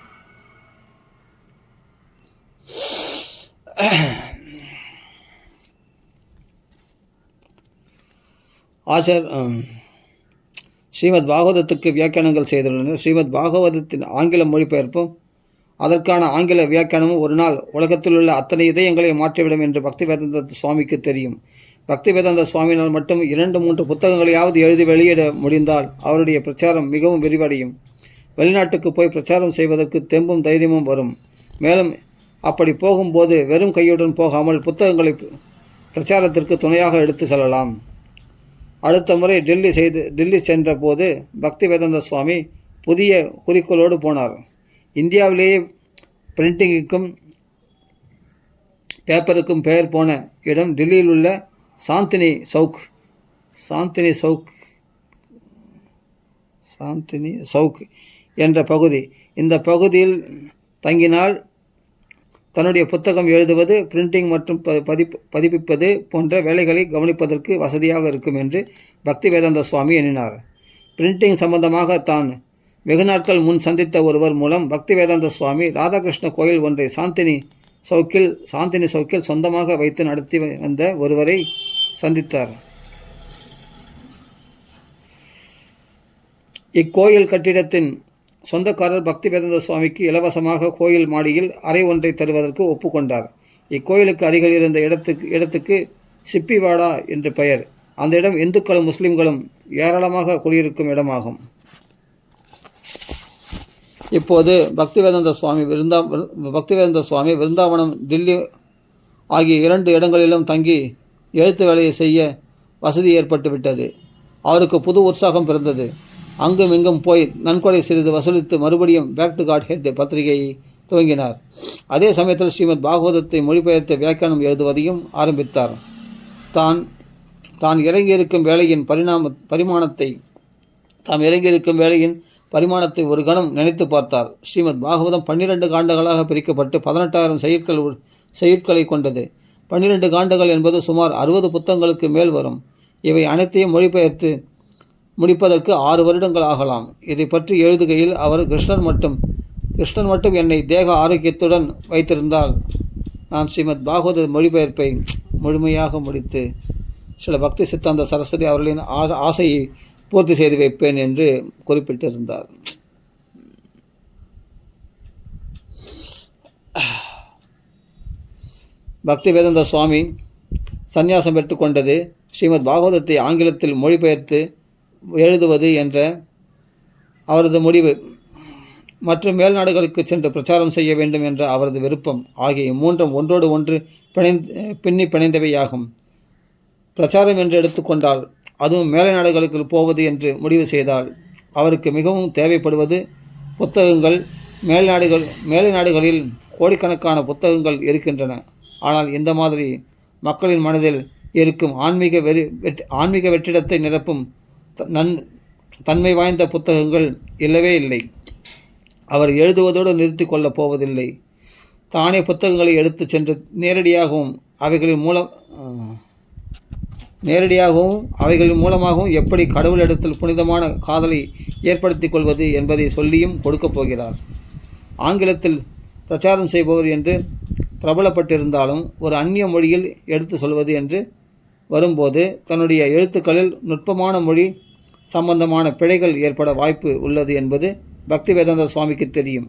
ஸ்ரீமத் பாகவதத்துக்கு வியாக்கியானங்கள் செய்துள்ளனர். ஸ்ரீமத் பாகவதத்தின் ஆங்கில மொழிபெயர்ப்பும் அதற்கான ஆங்கில வியாக்கியானமும் ஒரு நாள் உலகத்தில் உள்ள அத்தனை இதயங்களை மாற்றிவிடும் என்று பக்தி வேதாந்த சுவாமிக்கு தெரியும். பக்தி வேதாந்த சுவாமியினால் மட்டும் 2-3 புத்தகங்களையாவது எழுதி வெளியிட முடிந்தால் அவருடைய பிரச்சாரம் மிகவும் விரிவடையும். வெளிநாட்டுக்கு போய் பிரச்சாரம் செய்வதற்கு தெம்பும் தைரியமும் வரும். மேலும் அப்படி போகும்போது வெறும் கையுடன் போகாமல் புத்தகங்களை பிரச்சாரத்திற்கு துணையாக எடுத்து செல்லலாம். அடுத்த முறை டெல்லி சென்ற போது பக்தி வேதாந்த சுவாமி புதிய குறிக்கோளோடு போனார். இந்தியாவிலேயே பிரிண்டிங்குக்கும் பேப்பருக்கும் பெயர் போன இடம் டெல்லியில் உள்ள சாந்தினி சவுக் என்ற பகுதி. இந்த பகுதியில் தங்கினால் தன்னுடைய புத்தகம் எழுதுவது, பிரிண்டிங் மற்றும் பதிப்பிப்பது போன்ற வேலைகளை கவனிப்பதற்கு வசதியாக இருக்கும் என்று பக்தி வேதாந்த சுவாமி எண்ணினார். பிரிண்டிங் சம்பந்தமாக தான் வெகு நாட்கள் முன் சந்தித்த ஒருவர் மூலம் பக்தி வேதாந்த சுவாமி ராதாகிருஷ்ண கோயில் ஒன்றை சாந்தினி சவுக்கில் சொந்தமாக வைத்து நடத்தி வந்த ஒருவரை சந்தித்தார். இக்கோயில் கட்டிடத்தின் சொந்தக்காரர் பக்தி வேதாந்த சுவாமிக்கு இலவசமாக கோயில் மாடியில் அறை ஒன்றை தருவதற்கு ஒப்புக்கொண்டார். இக்கோயிலுக்கு அருகில் இருந்த இடத்துக்கு சிப்பிவாடா என்று பெயர். அந்த இடம் இந்துக்களும் முஸ்லிம்களும் ஏராளமாக குடியிருக்கும் இடமாகும். இப்போது பக்தி வேதாந்த சுவாமி விருந்தாவனம், டில்லி ஆகிய 2 இடங்களிலும் தங்கி எழுத்து வேலையை செய்ய வசதி ஏற்பட்டுவிட்டது. அவருக்கு புது உற்சாகம் பிறந்தது. அங்கும் இங்கும் போய் நன்கொடை சிறிது வசூலித்து மறுபடியும் பேக் டு காட் ஹெட் பத்திரிகையை துவங்கினார். அதே சமயத்தில் ஸ்ரீமத் பாகவதத்தை மொழிபெயர்த்து வியாக்கியானம் எழுதுவதையும் ஆரம்பித்தார். தாம் இறங்கியிருக்கும் வேலையின் பரிமாணத்தை ஒரு கணம் நினைத்து பார்த்தார். ஸ்ரீமத் பாகவதம் 12 காண்டங்களாக பிரிக்கப்பட்டு 18,000 செயற்களை கொண்டது. 12 காண்டங்கள் என்பது சுமார் 60 புத்தகங்களுக்கு மேல் வரும். இவை அனைத்தையும் மொழிபெயர்த்து முடிப்பதற்கு 6 வருடங்கள் ஆகலாம். இதை பற்றி எழுதுகையில் அவர் கிருஷ்ணன் மட்டும் என்னை தேக ஆரோக்கியத்துடன் வைத்திருந்தால் நான் ஸ்ரீமத் பாகவத மொழிபெயர்ப்பை முழுமையாக முடித்து சில பக்தி சித்தாந்த சரஸ்வதி அவர்களின் ஆசையை பூர்த்தி செய்து வைப்பேன் என்று குறிப்பிட்டிருந்தார். பக்தி வேதாந்த சுவாமி சந்நியாசம் பெற்றுக்கொண்டது ஸ்ரீமத் பாகவதத்தை ஆங்கிலத்தில் மொழிபெயர்த்து எழுதுவது என்ற அவரது முடிவு மற்றும் மேல்நாடுகளுக்கு சென்று பிரச்சாரம் செய்ய வேண்டும் என்ற அவரது விருப்பம் ஆகிய மூன்றும் ஒன்றோடு ஒன்று பிணைந்தவையாகும். பிரச்சாரம் என்று எடுத்துக்கொண்டால், அதுவும் மேலை நாடுகளுக்கு போவது என்று முடிவு செய்தால் அவருக்கு மிகவும் தேவைப்படுவது புத்தகங்கள். மேலை நாடுகளில் கோடிக்கணக்கான புத்தகங்கள் இருக்கின்றன. ஆனால் இந்த மாதிரி மக்களின் மனதில் இருக்கும் ஆன்மீக வெற்றிடத்தை நிரப்பும் தன்மை வாய்ந்த புத்தகங்கள் இல்லவே இல்லை. அவர் எழுதுவதோடு நிறுத்தி கொள்ளப் போவதில்லை. தானே புத்தகங்களை எடுத்து சென்று நேரடியாகவும் அவைகளின் மூலமாகவும் எப்படி கடவுளிடத்தில் புனிதமான காதலை ஏற்படுத்தி கொள்வது என்பதை சொல்லியும் கொடுக்கப் போகிறார். ஆங்கிலத்தில் பிரச்சாரம் செய்பவர் என்று பிரபலப்பட்டிருந்தாலும் ஒரு அந்நிய மொழியில் எடுத்து சொல்வது என்று வரும்போது தன்னுடைய எழுத்துக்களில் நுட்பமான மொழி சம்பந்தமான பிழைகள் ஏற்பட வாய்ப்பு உள்ளது என்பது பக்தி வேதாந்த சுவாமிக்கு தெரியும்.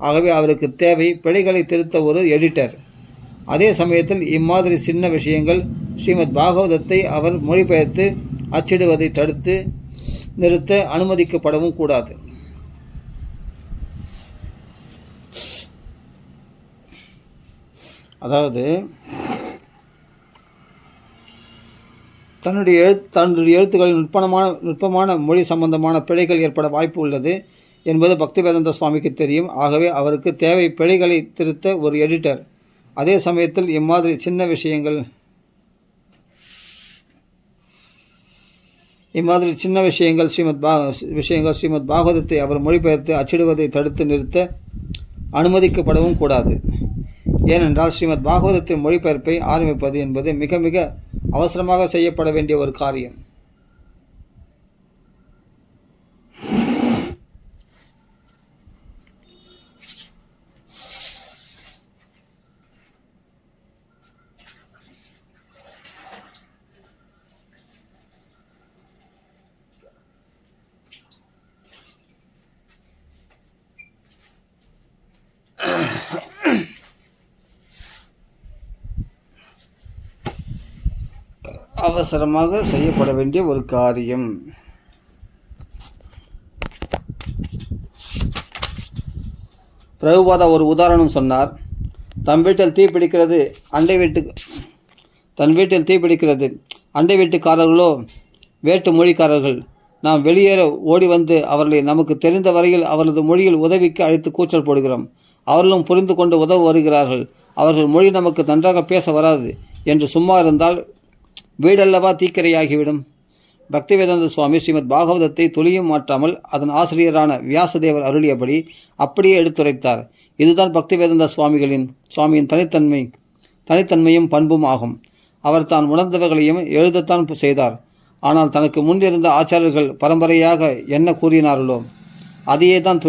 ஆகவே அவருக்கு தேவை பிழைகளை திருத்த ஒரு எடிட்டர். அதே சமயத்தில் இம்மாதிரி சின்ன விஷயங்கள் ஸ்ரீமத் பாகவதத்தை அவர் மொழிபெயர்த்து அச்சிடுவதை தடுத்து நிறுத்த அனுமதிக்கப்படவும் கூடாது. அதாவது தன்னுடைய எழுத்துக்களில் நுட்பமான மொழி சம்பந்தமான பிழைகள் ஏற்பட வாய்ப்பு உள்ளது என்பது பக்தி வேதாந்த சுவாமிக்கு தெரியும். ஆகவே அவருக்கு தேவை பிழைகளை திருத்த ஒரு எடிட்டர். அதே சமயத்தில் இம்மாதிரி சின்ன விஷயங்கள் ஸ்ரீமத் பாகவதத்தை அவர் மொழிபெயர்த்து அச்சிடுவதை தடுத்து நிறுத்த அனுமதிக்கப்படவும் கூடாது. ஏனென்றால் ஸ்ரீமத் பாகவதத்தின் மொழிபெயர்ப்பை ஆரம்பிப்பது என்பது மிக மிக அவசரமாக செய்யப்பட வேண்டிய ஒரு காரியம். அவசரமாக செய்யப்பட வேண்டிய ஒரு காரியம். பிரபுபாதா ஒரு உதாரணம் சொன்னார். தன் வீட்டில் தீப்பிடிக்கிறது, அண்டை வீட்டுக்காரர்களோ வேட்டு மொழிக்காரர்கள். நாம் வெளியேற ஓடி வந்து அவர்களை நமக்கு தெரிந்த வரையில் அவரது மொழியில் உதவிக்கு அழைத்து கூச்சல் போடுகிறோம். அவர்களும் புரிந்து கொண்டு உதவ வருகிறார்கள். அவர்கள் மொழி நமக்கு நன்றாக பேச வராது என்று சும்மா இருந்தால் வீடல்லவா தீக்கிரையாகிவிடும். பக்தி வேதாந்த சுவாமி ஸ்ரீமத் பாகவதத்தை துளியும் மாற்றாமல் அதன் ஆசிரியரான வியாசதேவர் அருளியபடி அப்படியே எடுத்துரைத்தார். இதுதான் பக்தி வேதாந்த சுவாமியின் தனித்தன்மையும் பண்பும் ஆகும். அவர் தான் உணர்ந்தவர்களையும் எழுதத்தான் செய்தார். ஆனால் தனக்கு முன்னிருந்த ஆச்சாரியர்கள் பரம்பரையாக என்ன கூறினார்களோ அதையே தான்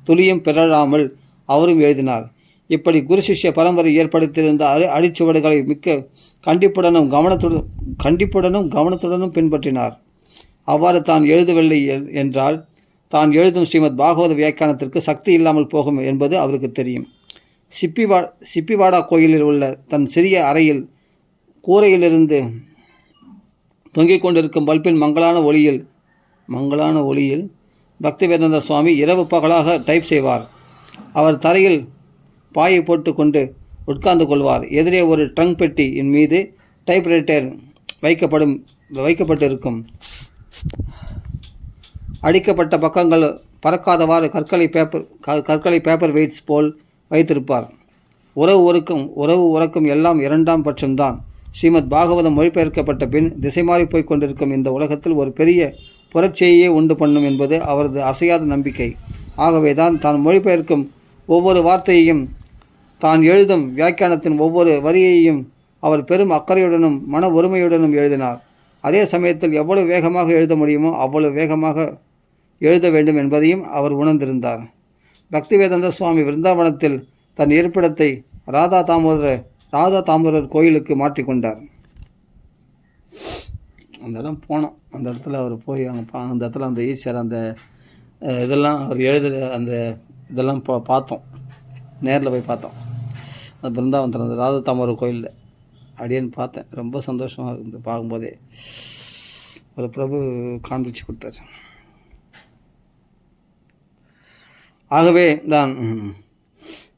துளியும் பிறழாமல் அவரும் எழுதினார். இப்படி குரு சிஷ்ய பரம்பரை ஏற்படுத்தியிருந்த அடிச்சுவடுகளை மிக்க கண்டிப்புடனும் கவனத்துடனும் பின்பற்றினார். அவ்வாறு தான் எழுதவில்லை என்றால் தான் எழுதும் ஸ்ரீமத் பாகவத வியாக்கியானத்திற்கு சக்தி இல்லாமல் போகும் என்பது அவருக்கு தெரியும். சிப்பிவாடா கோயிலில் உள்ள தன் சிறிய அறையில் கூரையிலிருந்து தொங்கிக் கொண்டிருக்கும் பல்பின் மங்களான ஒளியில் பக்தி வேதாந்த சுவாமி இரவு பகலாக டைப் செய்வார். அவர் தரையில் பாயை போட்டு கொண்டு உட்கார்ந்து கொள்வார். எதிரே ஒரு ட்ரங்க் பெட்டியின் மீது டைப்ரைட்டர் வைக்கப்பட்டிருக்கும். அடிக்கப்பட்ட பக்கங்கள் பறக்காதவாறு கற்களை பேப்பர் வெயிட்ஸ் போல் வைத்திருப்பார். உறவு உறக்கம் எல்லாம் இரண்டாம் பட்சம்தான். ஸ்ரீமத் பாகவதம் மொழிபெயர்க்கப்பட்ட பின் திசை மாறி போய் கொண்டிருக்கும் இந்த உலகத்தில் ஒரு பெரிய புரட்சியையே உண்டு பண்ணும் என்பது அவரது அசையாத நம்பிக்கை. ஆகவே தான் மொழிபெயர்க்கும் ஒவ்வொரு வார்த்தையையும், தான் எழுதும் வியாக்கியானத்தின் ஒவ்வொரு வரியையும் அவர் பெரும் அக்கறையுடனும் மன ஒருமையுடனும் எழுதினார். அதே சமயத்தில் எவ்வளவு வேகமாக எழுத முடியுமோ அவ்வளவு வேகமாக எழுத வேண்டும் என்பதையும் அவர் உணர்ந்திருந்தார். பக்திவேதாந்த சுவாமி விருந்தாவனத்தில் தன் இருப்பிடத்தை ராதா தாமோதரர் கோயிலுக்கு மாற்றிக்கொண்டார். அந்த இடம் போனோம். அந்த இடத்துல அவர் போய் அந்த இடத்துல அந்த ஈஸ்வர் அந்த இதெல்லாம் அவர் எழுதுகிற அந்த இதெல்லாம் பார்த்தோம், நேரில் போய் பார்த்தோம். அந்த பிருந்தாவனத்தில் அந்த ராதா தாமோதரர் கோயிலில் அப்படின்னு பார்த்தேன். ரொம்ப சந்தோஷமாக இருந்து பார்க்கும்போதே ஒரு பிரபு காண்பிச்சு கொடுத்தார். ஆகவே தான்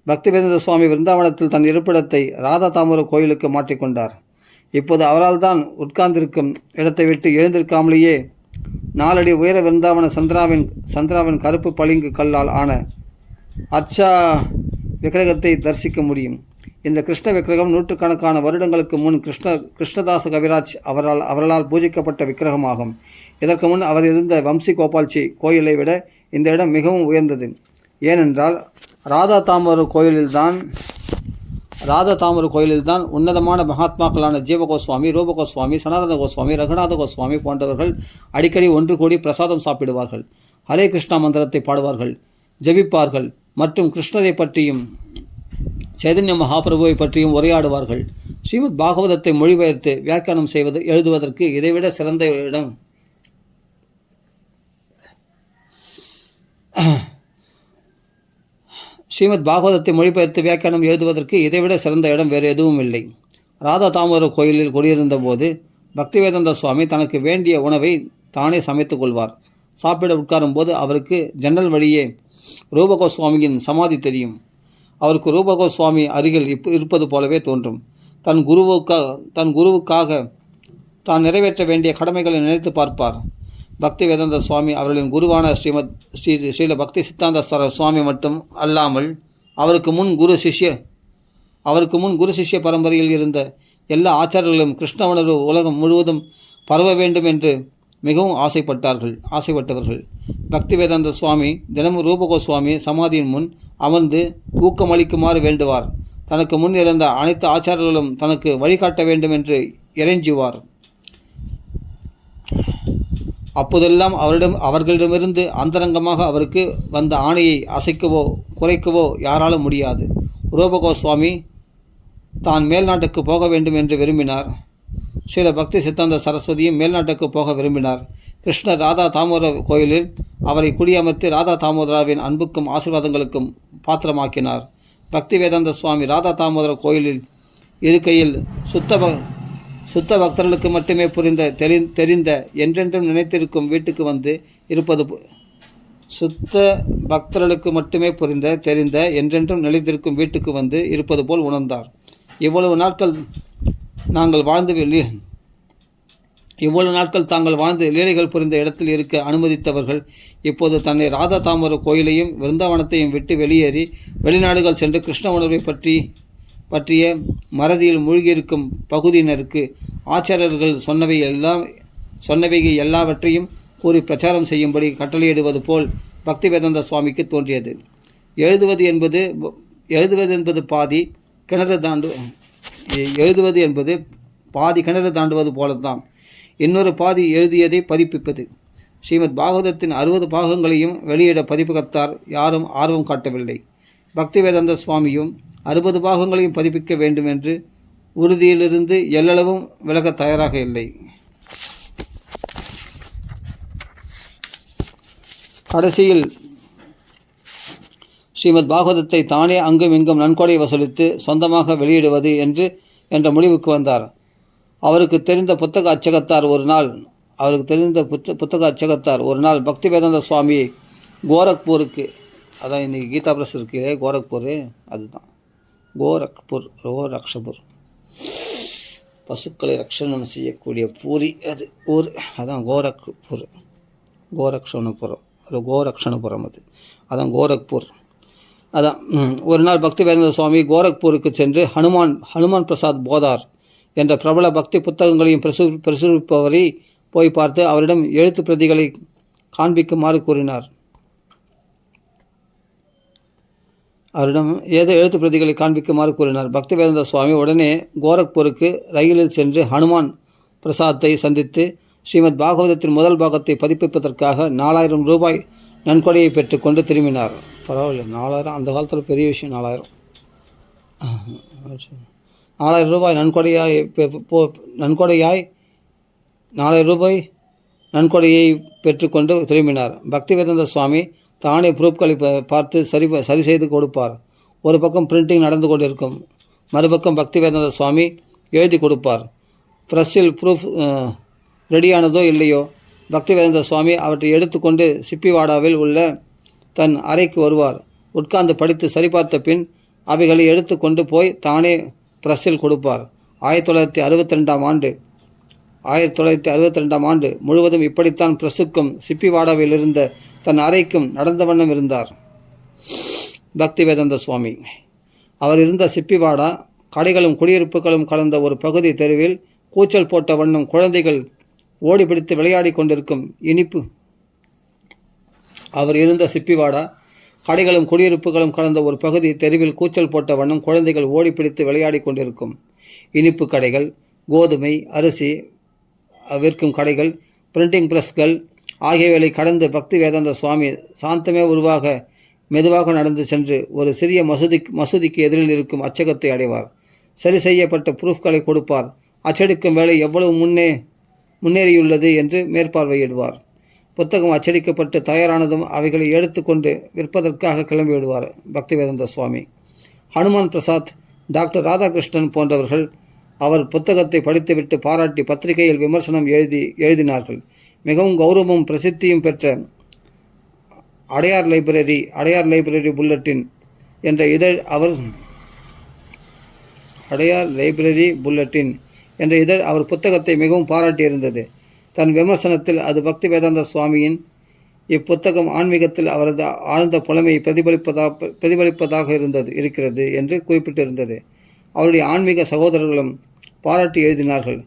பக்திவேதாந்த சுவாமி விருந்தாவனத்தில் தன் இருப்பிடத்தை ராதா தாமோதரர் கோயிலுக்கு மாற்றிக்கொண்டார். இப்போது அவரால் தான் உட்கார்ந்திருக்கும் இடத்தை விட்டு எழுந்திருக்காமலேயே 4 அடி உயர விருந்தாவன சந்திராவின் கருப்பு பளிங்கு கல்லால் ஆன அர்ச்சா விக்கிரகத்தை தரிசிக்க முடியும். இந்த கிருஷ்ண விக்கிரகம் நூற்றுக்கணக்கான வருடங்களுக்கு முன் கிருஷ்ணதாச கவிராஜ் அவர்களால் பூஜிக்கப்பட்ட விக்கிரகமாகும். இதற்கு முன் அவர் இருந்த வம்சி கோபால்ஜி கோயிலை விட இந்த இடம் மிகவும் உயர்ந்தது. ஏனென்றால் ராதா தாமோதரர் கோயிலில்தான் உன்னதமான மகாத்மாக்களான ஜீவ கோஸ்வாமி, ரூப கோஸ்வாமி, சனாதன கோஸ்வாமி, ரகுநாத கோஸ்வாமி போன்றவர்கள் அடிக்கடி ஒன்று கூடி பிரசாதம் சாப்பிடுவார்கள், ஹரே கிருஷ்ணா மந்திரத்தை பாடுவார்கள், ஜபிப்பார்கள் மற்றும் கிருஷ்ணரை பற்றியும் சைதன்ய மகாபிரபுவை பற்றியும் உரையாடுவார்கள். ஸ்ரீமத் பாகவதத்தை மொழிபெயர்த்து வியாக்கியானம் எழுதுவதற்கு இதைவிட சிறந்த இடம் வேறு எதுவும் இல்லை. ராதா தாமோதரர் கோயிலில் குடியிருந்த போது பக்திவேதாந்த சுவாமி தனக்கு வேண்டிய உணவை தானே சமைத்துக் கொள்வார். சாப்பிட உட்காரும் போது அவருக்கு ஜன்னல் வழியே ரூபகோஸ்வாமியின் சமாதி தெரியும். அவருக்கு ரூபகோஸ்வாமி அருகில் இருப்பது போலவே தோன்றும். தன் குருவுக்காக தான் நிறைவேற்ற வேண்டிய கடமைகளை நினைத்து பார்ப்பார். பக்திவேதாந்த சுவாமி அவர்களின் குருவான ஸ்ரீல பக்தி சித்தாந்த சுவாமி மட்டும் அல்லாமல் அவருக்கு முன் குரு சிஷ்ய பரம்பரையில் இருந்த எல்லா ஆச்சாரியர்களும் கிருஷ்ண உணர்வு உலகம் முழுவதும் பரவ வேண்டும் என்று மிகவும் ஆசைப்பட்டவர்கள். பக்திவேதாந்த சுவாமி தினமும் ரூபகோஸ்வாமி சமாதியின் முன் அமர்ந்து ஊக்கமளிக்குமாறு வேண்டுவார். தனக்கு முன் இருந்த அனைத்து ஆச்சாரியர்களும் தனக்கு வழிகாட்ட வேண்டும் என்று இறைஞ்சுவார். அப்போதெல்லாம் அவர்களிடமிருந்து அந்தரங்கமாக அவருக்கு வந்த ஆணையை அசைக்கவோ குறைக்கவோ யாராலும் முடியாது. ரூபகோஸ்வாமி தான் மேல்நாட்டுக்கு போக வேண்டும் என்று விரும்பினார். ஸ்ரீல பக்தி சித்தாந்த சரஸ்வதியும் மேல்நாட்டுக்கு போக விரும்பினார். கிருஷ்ணர் ராதா தாமோதர கோயிலில் அவரை குடியமர்த்தி ராதா தாமோதராவின் அன்புக்கும் ஆசீர்வாதங்களுக்கும் பாத்திரமாக்கினார். பக்திவேதாந்த சுவாமி ராதா தாமோதர கோயிலில் இருக்கையில் சுத்த பக்தர்களுக்கு மட்டுமே தெரிந்த என்றென்றும் நினைத்திருக்கும் வீட்டுக்கு வந்து இருப்பது என்றென்றும் நிலைத்திருக்கும் வீட்டுக்கு வந்து இருப்பது போல் உணர்ந்தார். இவ்வளவு நாட்கள் தாங்கள் வாழ்ந்து லீலைகள் புரிந்த இடத்தில் இருக்க அனுமதித்தவர்கள் இப்போது தன்னை ராதா தாமோதரர் கோயிலையும் விருந்தாவனத்தையும் விட்டு வெளியேறி வெளிநாடுகள் சென்று கிருஷ்ண உணர்வை பற்றிய மறதியில் மூழ்கியிருக்கும் பகுதியினருக்கு ஆச்சாரியர்கள் சொன்னவை எல்லாவற்றையும் கூறி பிரச்சாரம் செய்யும்படி கட்டளையிடுவது போல் பக்திவேதாந்த சுவாமிக்கு தோன்றியது. எழுதுவது என்பது பாதி கிணறு தாண்டுவது போலத்தான். இன்னொரு பாதி எழுதியதை பதிப்பிப்பது. ஸ்ரீமத் பாகவதத்தின் 60 பாகங்களையும் வெளியிட பதிப்பகத்தார் யாரும் ஆர்வம் காட்டவில்லை. பக்திவேதாந்த சுவாமியும் 60 பாகங்களையும் பதிப்பிக்க வேண்டும் என்று உறுதியிலிருந்து எல்லளவும் விலக தயாராக இல்லை. கடைசியில் ஸ்ரீமத் பாகவதத்தை தானே அங்கும் இங்கும் நன்கொடை வசூலித்து சொந்தமாக வெளியிடுவது என்ற முடிவுக்கு வந்தார். அவருக்கு தெரிந்த புத்தக அச்சகத்தார் ஒரு நாள் பக்திவேதாந்த சுவாமி கோரக்பூருக்கு, அதான் இன்றைக்கி கீதா பிரஸ் இருக்கு கோரக்பூர், அதுதான் கோரக்ஷபூர், பசுக்களை ரட்சணம் செய்யக்கூடிய பூரி அது ஊர், அதான் கோரக்ஷணபுரம் அது, அதான் கோரக்பூர். அதான் ஒரு நாள் பக்திவேதாந்த சுவாமி கோரக்பூருக்கு சென்று ஹனுமான் பிரசாத் போதார் என்ற பிரபல பக்தி புத்தகங்களையும் பிரசுரிப்பவரை போய் பார்த்து அவரிடம் எழுத்து பிரதிகளை காண்பிக்குமாறு கூறினார். பக்திவேதாந்த சுவாமி உடனே கோரக்பூருக்கு ரயிலில் சென்று ஹனுமான் பிரசாத்தை சந்தித்து ஸ்ரீமத் பாகவதத்தின் முதல் பாகத்தை பதிப்பிப்பதற்காக 4000 ரூபாய் நன்கொடையை பெற்றுக்கொண்டு திரும்பினார். பரவாயில்ல, 4000 அந்த காலத்தில் பெரிய விஷயம். 4000 ரூபாய் நன்கொடையை பெற்றுக்கொண்டு திரும்பினார். பக்திவேதாந்த சுவாமி தானே ப்ரூஃப்களை பார்த்து சரி செய்து கொடுப்பார். ஒரு பக்கம் பிரிண்டிங் நடந்து கொண்டிருக்கும், மறுபக்கம் பக்திவேதாந்த சுவாமி எழுதி கொடுப்பார். ப்ரெஸ்ஸில் ப்ரூஃப் ரெடியானதோ இல்லையோ, பக்திவேதாந்த சுவாமி அவற்றை எடுத்துக்கொண்டு சிப்பிவாடாவில் உள்ள தன் அறைக்கு வருவார். உட்கார்ந்து படித்து சரிபார்த்த பின் அவைகளை எடுத்துக்கொண்டு போய் தானே ப்ரெஸ்ஸில் கொடுப்பார். 1962ஆம் ஆண்டு முழுவதும் இப்படித்தான் பிரசுக்கும் சிப்பிவாடாவில் இருந்த தன் அறைக்கும் நடந்த வண்ணம் இருந்தார் பக்திவேதாந்த சுவாமி. அவர் இருந்த சிப்பிவாடா கடைகளும் குடியிருப்புகளும் கலந்த ஒரு பகுதி தெருவில் கூச்சல் போட்ட வண்ணம் குழந்தைகள் ஓடிப்பிடித்து விளையாடி கொண்டிருக்கும் கடைகளும் குடியிருப்புகளும் கலந்த ஒரு பகுதி தெருவில் கூச்சல் போட்ட வண்ணம் குழந்தைகள் ஓடிப்பிடித்து விளையாடி கொண்டிருக்கும் இனிப்பு கடைகள், கோதுமை அரிசி விற்கும் கடைகள், பிரிண்டிங் பிரஸ்கள் ஆகியவைகளை கடந்து பக்திவேதாந்த சுவாமி சாந்தமே மெதுவாக நடந்து சென்று ஒரு சிறிய மசூதிக்கு எதிரில் இருக்கும் அச்சகத்தை அடைவார். சரி செய்யப்பட்ட ப்ரூஃப்களை கொடுப்பார். அச்சடிக்கும் வேலை எவ்வளவு முன்னேறியுள்ளது என்று மேற்பார்வையிடுவார். புத்தகம் அச்சடிக்கப்பட்டு தயாரானதும் அவைகளை எடுத்துக்கொண்டு விற்பதற்காக கிளம்பிவிடுவார் பக்திவேதாந்த சுவாமி. ஹனுமான் பிரசாத், டாக்டர் ராதாகிருஷ்ணன் போன்றவர்கள் அவர் புத்தகத்தை படித்துவிட்டு பாராட்டி பத்திரிகையில் விமர்சனம் எழுதினார்கள். மிகவும் கௌரவமும் பிரசித்தியும் பெற்ற அடையார் லைப்ரரி புல்லட்டின் என்ற இதழ் அவர் புத்தகத்தை மிகவும் பாராட்டியிருந்தது. தன் விமர்சனத்தில் அது பக்திவேதாந்த சுவாமியின் இப்புத்தகம் ஆன்மீகத்தில் அவரது ஆழ்ந்த புலமையை பிரதிபலிப்பதாக இருக்கிறது என்று குறிப்பிட்டிருந்தது. அவருடைய ஆன்மீக சகோதரர்களும் பாராட்டி எழுதினார்கள்.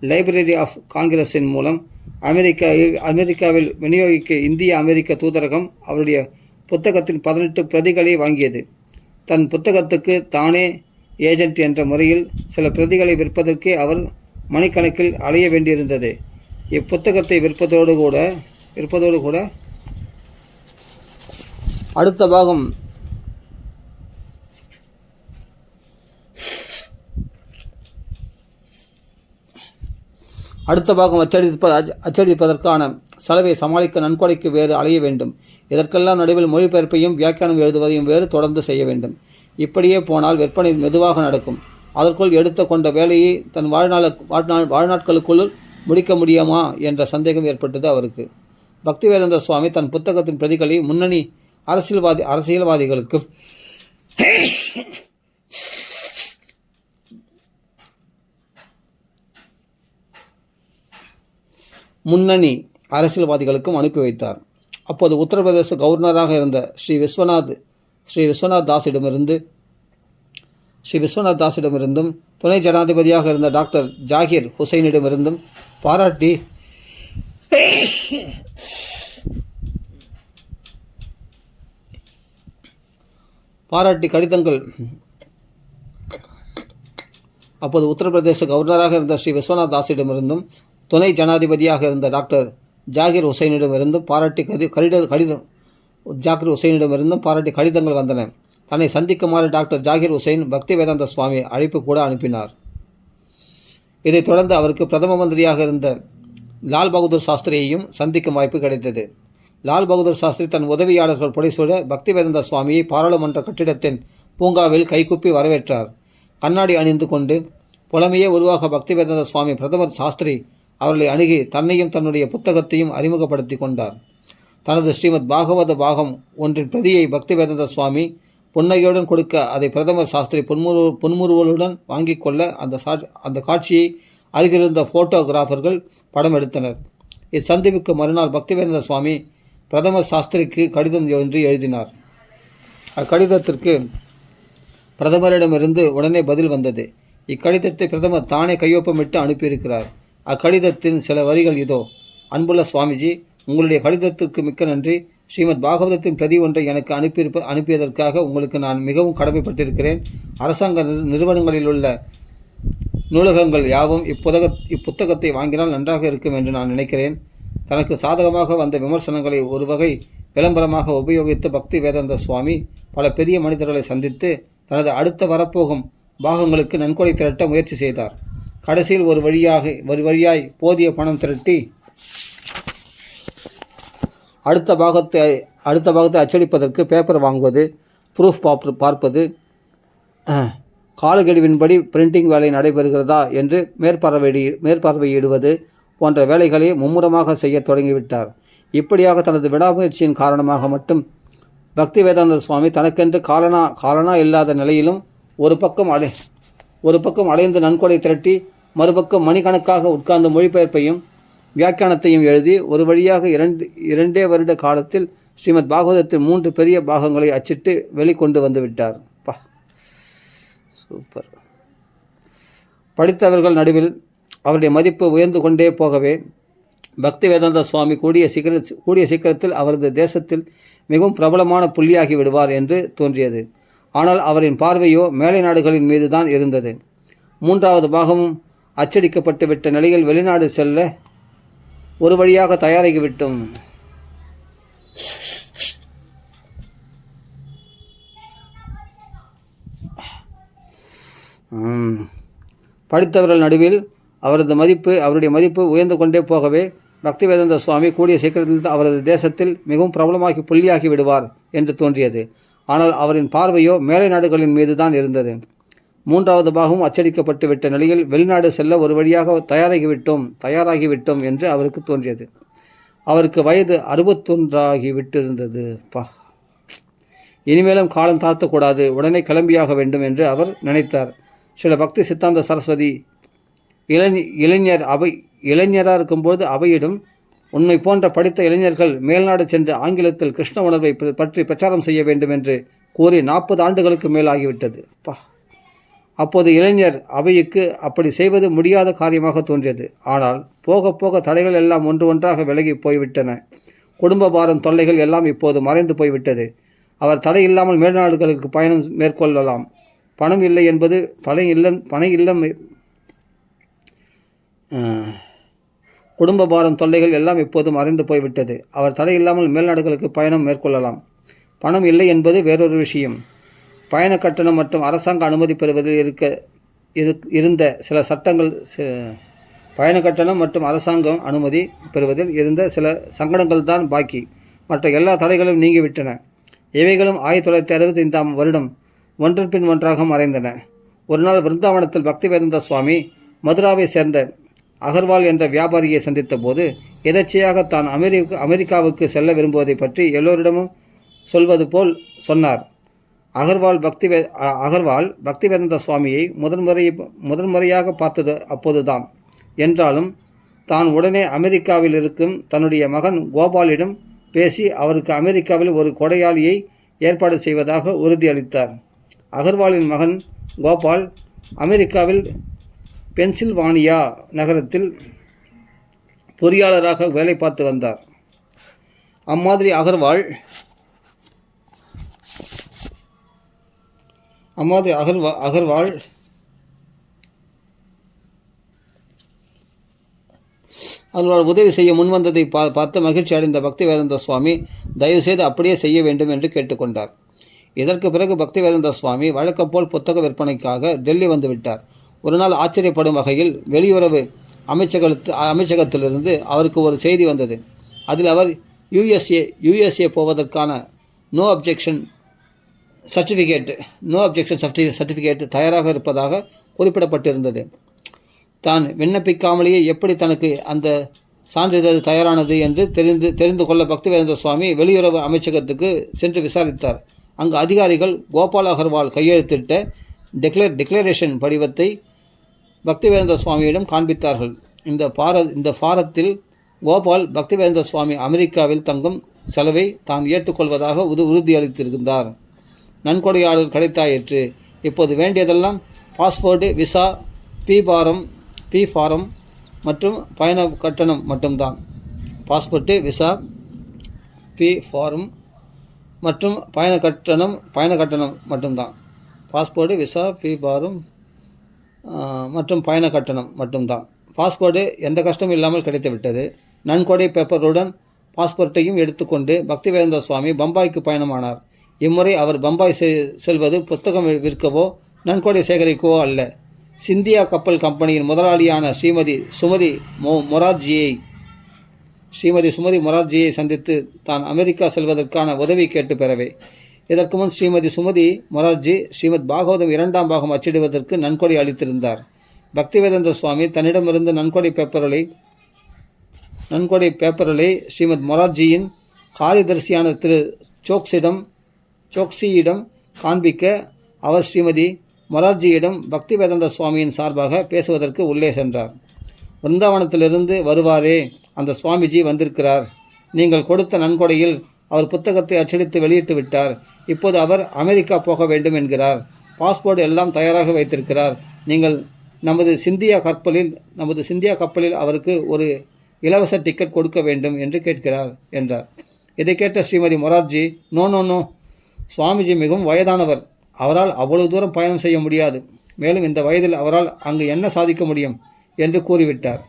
லைப்ரரி ஆஃப் காங்கிரஸின் மூலம் அமெரிக்காவில் விநியோகிக்க இந்திய அமெரிக்க தூதரகம் அவருடைய புத்தகத்தின் 18 பிரதிகளை வாங்கியது. தன் புத்தகத்துக்கு தானே ஏஜென்ட் என்ற முறையில் சில பிரதிகளை விற்பதற்கே அவர் மணிக்கணக்கில் அலைய வேண்டியிருந்தது. இப்புத்தகத்தை விற்பதோடு கூட அடுத்த பாகம் அச்சடிப்பதற்கான செலவை சமாளிக்க நன்கொடைக்கு வேறு அலைய வேண்டும். இதற்கெல்லாம் நடுவில் மொழிபெயர்ப்பையும் வியாக்கியானம் எழுதுவதையும் வேறு தொடர்ந்து செய்ய வேண்டும். இப்படியே போனால் விற்பனை மெதுவாக நடக்கும். அதற்குள் எடுத்து கொண்ட வேலையை தன் வாழ்நாட்களுக்குள் முடிக்க முடியுமா என்ற சந்தேகம் ஏற்பட்டது அவருக்கு. பக்திவேதாந்த சுவாமி தன் புத்தகத்தின் பிரதிகளை முன்னணி அரசியல்வாதிகளுக்கும் அனுப்பி வைத்தார். அப்போது உத்தரப்பிரதேச கவர்னராக இருந்த ஸ்ரீ விஸ்வநாத் தாஸிடமிருந்தும் துணை ஜனாதிபதியாக இருந்த டாக்டர் ஜாகிர் ஹுசைனிடமிருந்தும் பாராட்டி கடிதங்கள் அப்போது உத்தரப்பிரதேச கவர்னராக இருந்த ஸ்ரீ விஸ்வநாத் தாஸிடமிருந்தும் துணை ஜனாதிபதியாக இருந்த டாக்டர் ஜாகிர் ஹுசைனிடமிருந்தும் பாராட்டி கடிதங்கள் வந்தன. தன்னை சந்திக்குமாறு டாக்டர் ஜாகிர் ஹுசைன் பக்திவேதாந்த சுவாமி அழைப்பு கூட அனுப்பினார். இதைத் தொடர்ந்து அவருக்கு பிரதம மந்திரியாக இருந்த லால் பகதூர் சாஸ்திரியையும் சந்திக்கும் வாய்ப்பு கிடைத்தது. லால் பகதூர் சாஸ்திரி தன் உதவியாளர்கள் புடைசூழ பக்திவேதாந்த சுவாமியை பாராளுமன்ற கட்டிடத்தின் பூங்காவில் கைகூப்பி வரவேற்றார். கண்ணாடி அணிந்து கொண்டு புலமையே உருவாக பக்திவேதாந்த சுவாமி பிரதமர் சாஸ்திரி அவர்களை அணுகி தன்னையும் தன்னுடைய புத்தகத்தையும் அறிமுகப்படுத்தி கொண்டார். தனது ஸ்ரீமத் பாகவத பாகம் ஒன்றின் பிரதியை பக்திவேதாந்த சுவாமி புன்னகையுடன் கொடுக்க அதை பிரதமர் சாஸ்திரி புன்முறுவலுடன் வாங்கி கொள்ள அந்த காட்சியை அருகிலிருந்த போட்டோகிராஃபர்கள் படம் எடுத்தனர். இச்சந்திப்புக்கு மறுநாள் பக்திவேதாந்த சுவாமி பிரதமர் சாஸ்திரிக்கு கடிதம் ஒன்று எழுதினார். அக்கடிதத்திற்கு பிரதமரிடமிருந்து உடனே பதில் வந்தது. இக்கடிதத்தை பிரதமர் தானே கையொப்பமிட்டு அனுப்பியிருக்கிறார். அக்கடிதத்தின் சில வரிகள் இதோ. அன்புள்ள சுவாமிஜி, உங்களுடைய கடிதத்திற்கு மிக்க நன்றி. ஸ்ரீமத் பாகவதத்தின் பிரதி ஒன்றை எனக்கு அனுப்பியதற்காக உங்களுக்கு நான் மிகவும் கடமைப்பட்டிருக்கிறேன். அரசாங்க நிறுவனங்களில் உள்ள நூலகங்கள் யாவும் இப்புத்தகத்தை வாங்கினால் நன்றாக இருக்கும் என்று நான் நினைக்கிறேன். தனக்கு சாதகமாக வந்த விமர்சனங்களை ஒரு வகை விளம்பரமாக உபயோகித்து பக்தி வேதாந்த சுவாமி பல பெரிய மனிதர்களை சந்தித்து தனது அடுத்த வரப்போகும் பாகங்களுக்கு நன்கொடை திரட்ட முயற்சி செய்தார். கடைசியில் ஒரு வழியாய் போதிய பணம் திரட்டி அடுத்த பாகத்தை அச்சடிப்பதற்கு பேப்பர் வாங்குவது, ப்ரூஃப் பார்ப்பது, காலக்கெடுவின்படி பிரிண்டிங் வேலை நடைபெறுகிறதா என்று மேற்பார்வையிடுவது போன்ற வேலைகளை மும்முரமாக செய்ய தொடங்கிவிட்டார். இப்படியாக தனது விடாமுயற்சியின் காரணமாக மட்டும் பக்தி வேதாந்த சுவாமி தனக்கென்று காலனா இல்லாத நிலையிலும் ஒரு பக்கம் அலைந்து நன்கொடை திரட்டி மறுபக்கம் மணிக்கணக்காக உட்கார்ந்து மொழிபெயர்ப்பையும் வியாக்கியானத்தையும் எழுதி ஒரு வழியாக இரண்டே வருட காலத்தில் ஸ்ரீமத் பாகவதத்தின் 3 பெரிய பாகங்களை அச்சிட்டு வெளிக்கொண்டு வந்து விட்டார். சூப்பர். படித்தவர்கள் நடுவில் அவருடைய மதிப்பு உயர்ந்து கொண்டே போகவே பக்தி வேதாந்த சுவாமி கூடிய சீக்கிரத்தில் அவரது தேசத்தில் மிகவும் பிரபலமான புள்ளியாகி விடுவார் என்று தோன்றியது. ஆனால் அவரின் பார்வையோ மேலை நாடுகளின் மீது தான் இருந்தது. 3வது பாகமும் அச்சடிக்கப்பட்டு விட்ட நிலையில் வெளிநாடு செல்ல ஒரு வழியாக தயாராகிவிட்டோம். படித்தவர்கள் நடுவில் அவருடைய மதிப்பு உயர்ந்து கொண்டே போகவே பக்தி வேதாந்த சுவாமி கூடிய சீக்கிரத்தில் அவரது தேசத்தில் மிகவும் பிரபலமாகி புள்ளியாகி விடுவார் என்று தோன்றியது. ஆனால் அவரின் பார்வையோ மேலை நாடுகளின் மீது தான் இருந்தது. 3வது பாகமும் அச்சடிக்கப்பட்டு விட்ட நிலையில் வெளிநாடு செல்ல ஒரு வழியாக தயாராகிவிட்டோம் என்று அவருக்கு தோன்றியது. அவருக்கு வயது 61 விட்டிருந்தது. இனிமேலும் காலம் தாழ்த்தக்கூடாது, உடனே கிளம்பியாக வேண்டும் என்று அவர் நினைத்தார். சில பக்தி சித்தாந்த சரஸ்வதி இளைஞராக இருக்கும்போது அவையிடும், உண்மை போன்ற படித்த இளைஞர்கள் மேல்நாடு சென்று ஆங்கிலத்தில் கிருஷ்ண உணர்வை பற்றி பிரச்சாரம் செய்ய வேண்டும் என்று கூறி 40 ஆண்டுகளுக்கு மேல் ஆகிவிட்டது. அப்போது இளைஞர் அவைக்கு அப்படி செய்வது முடியாத காரியமாக தோன்றியது. ஆனால் போக போக தடைகள் எல்லாம் ஒன்றாக விலகி போய்விட்டன. குடும்ப பாரம் தொல்லைகள் எல்லாம் இப்போது மறைந்து போய்விட்டது. அவர் தடை இல்லாமல் மேல்நாடுகளுக்கு பயணம் மேற்கொள்ளலாம். பணம் இல்லை என்பது குடும்ப பாரம் தொல்லைகள் எல்லாம் இப்போது மறைந்து போய்விட்டது. அவர் தடையில்லாமல் மேல்நாடுகளுக்கு பயணம் மேற்கொள்ளலாம். பணம் இல்லை என்பது வேறொரு விஷயம். பயண கட்டணம் மற்றும் அரசாங்க அனுமதி பெறுவதில் இருந்த சில சட்டங்கள் பயண கட்டணம் மற்றும் அரசாங்கம் அனுமதி பெறுவதில் இருந்த சில சங்கடங்கள் தான் பாக்கி. மற்ற எல்லா தடைகளும் நீங்கிவிட்டன. இவைகளும் 1965 வருடம் ஒன்றன் பின் ஒன்றாக மறைந்தன. ஒரு நாள் விருந்தாவனத்தில் பக்தி வேதாந்த சுவாமி மதுராவை சேர்ந்த அகர்வால் என்ற வியாபாரியை சந்தித்த போது எதர்ச்சியாக தான் அமெரிக்காவுக்கு செல்ல விரும்புவதை பற்றி எல்லோரிடமும் சொல்வது போல் சொன்னார். அகர்வால் பக்தி வேதாந்த சுவாமியை முதன்முறையாக பார்த்தது அப்போதுதான். என்றாலும் தான் உடனே அமெரிக்காவில் இருக்கும் தன்னுடைய மகன் கோபாலிடம் பேசி அவருக்கு அமெரிக்காவில் ஒரு கொடையாளியை ஏற்பாடு செய்வதாக உறுதியளித்தார். அகர்வாலின் மகன் கோபால் அமெரிக்காவில் பென்சில்வானியா நகரத்தில் பொறியாளராக வேலை பார்த்து வந்தார். அம்மாதிரி அகர்வால் உதவி செய்ய முன்வந்ததை பார்த்து மகிழ்ச்சி அடைந்த பக்தி வேதாந்த சுவாமி தயவுசெய்து அப்படியே செய்ய வேண்டும் என்று கேட்டுக்கொண்டார். இதற்கு பிறகு பக்தி வேதாந்த சுவாமி வழக்கம் போல் புத்தக விற்பனைக்காக டெல்லி வந்துவிட்டார். ஒரு நாள் ஆச்சரியப்படும் வகையில் வெளியுறவு அமைச்சகத்திலிருந்து அவருக்கு ஒரு செய்தி வந்தது. அதில் அவர் யுஎஸ்ஏ போவதற்கான நோ அப்ஜெக்ஷன் சர்டிஃபிகேட் தயாராக இருப்பதாக குறிப்பிடப்பட்டிருந்தது. தான் விண்ணப்பிக்காமலேயே எப்படி தனக்கு அந்த சான்றிதழ் தயாரானது என்று தெரிந்து கொள்ள பக்தி வேதாந்த சுவாமி வெளியுறவு அமைச்சகத்துக்கு சென்று விசாரித்தார். அங்கு அதிகாரிகள் கோபால் அகர்வால் கையெழுத்திட்ட டிக்ளரேஷன் படிவத்தை பக்தி வேதாந்த சுவாமியிடம் காண்பித்தார்கள். இந்த ஃபாரத்தில் கோபால் பக்தி வேதாந்த சுவாமி அமெரிக்காவில் தங்கும் செலவை தான் ஏற்றுக்கொள்வதாக உறுதியளித்திருந்தார். நன்கொடையாளர் கிடைத்தாயிற்று. இப்போது வேண்டியதெல்லாம் பாஸ்போர்ட்டு, விசா, பி ஃபாரம் மற்றும் பயண கட்டணம் மட்டும்தான். பாஸ்போர்ட்டு, விசா, ஃபீ ஃபார்ம் மற்றும் பயண கட்டணம் மட்டும்தான். பாஸ்போர்ட்டு, விசா, ஃபீ ஃபார்ம் மற்றும் பயண கட்டணம் மட்டும்தான். பாஸ்போர்ட்டு எந்த கஷ்டமும் இல்லாமல் கிடைத்துவிட்டது. நன்கொடை பேப்பருடன் பாஸ்போர்ட்டையும் எடுத்துக்கொண்டு பக்திவேதாந்த சுவாமி பம்பாய்க்கு பயணமானார். இம்முறை அவர் பம்பாய் செல்வது புத்தகம் விற்கவோ நன்கொடை சேகரிக்கவோ அல்ல. சிந்தியா கப்பல் கம்பெனியின் முதலாளியான ஸ்ரீமதி சுமதி மொரார்ஜியை சந்தித்து தான் அமெரிக்கா செல்வதற்கான உதவி கேட்டு பெறவே. இதற்கு முன் ஸ்ரீமதி சுமதி மொரார்ஜி ஸ்ரீமத் பாகவதம் 2ஆம் பாகம் அச்சிடுவதற்கு நன்கொடை அளித்திருந்தார். பக்திவேதாந்த சுவாமி தன்னிடமிருந்து நன்கொடை பேப்பர்களை ஸ்ரீமத் மொரார்ஜியின் காரியதர்சியான திரு சோக்சியிடம் காண்பிக்க அவர் ஸ்ரீமதி மொரார்ஜியிடம் பக்திவேதாந்த சுவாமியின் சார்பாக பேசுவதற்கு உள்ளே சென்றார். பிருந்தாவனத்திலிருந்து வருவாரே அந்த சுவாமிஜி வந்திருக்கிறார். நீங்கள் கொடுத்த நன்கொடையில் அவர் புத்தகத்தை அச்சடித்து வெளியிட்டு விட்டார். இப்போது அவர் அமெரிக்கா போக வேண்டும் என்கிறார். பாஸ்போர்ட் எல்லாம் தயாராக வைத்திருக்கிறார். நீங்கள் நமது சிந்தியா கப்பலில் அவருக்கு ஒரு இலவச டிக்கெட் கொடுக்க வேண்டும் என்று கேட்கிறார் என்றார். இதை கேட்ட ஸ்ரீமதி மொரார்ஜி, நோ, சுவாமிஜி மிகவும் வயதானவர். அவரால் அவ்வளவு தூரம் பயணம் செய்ய முடியாது. மேலும் இந்த வயதில் அவரால் அங்கு என்ன சாதிக்க முடியும் என்று கூறிவிட்டார்.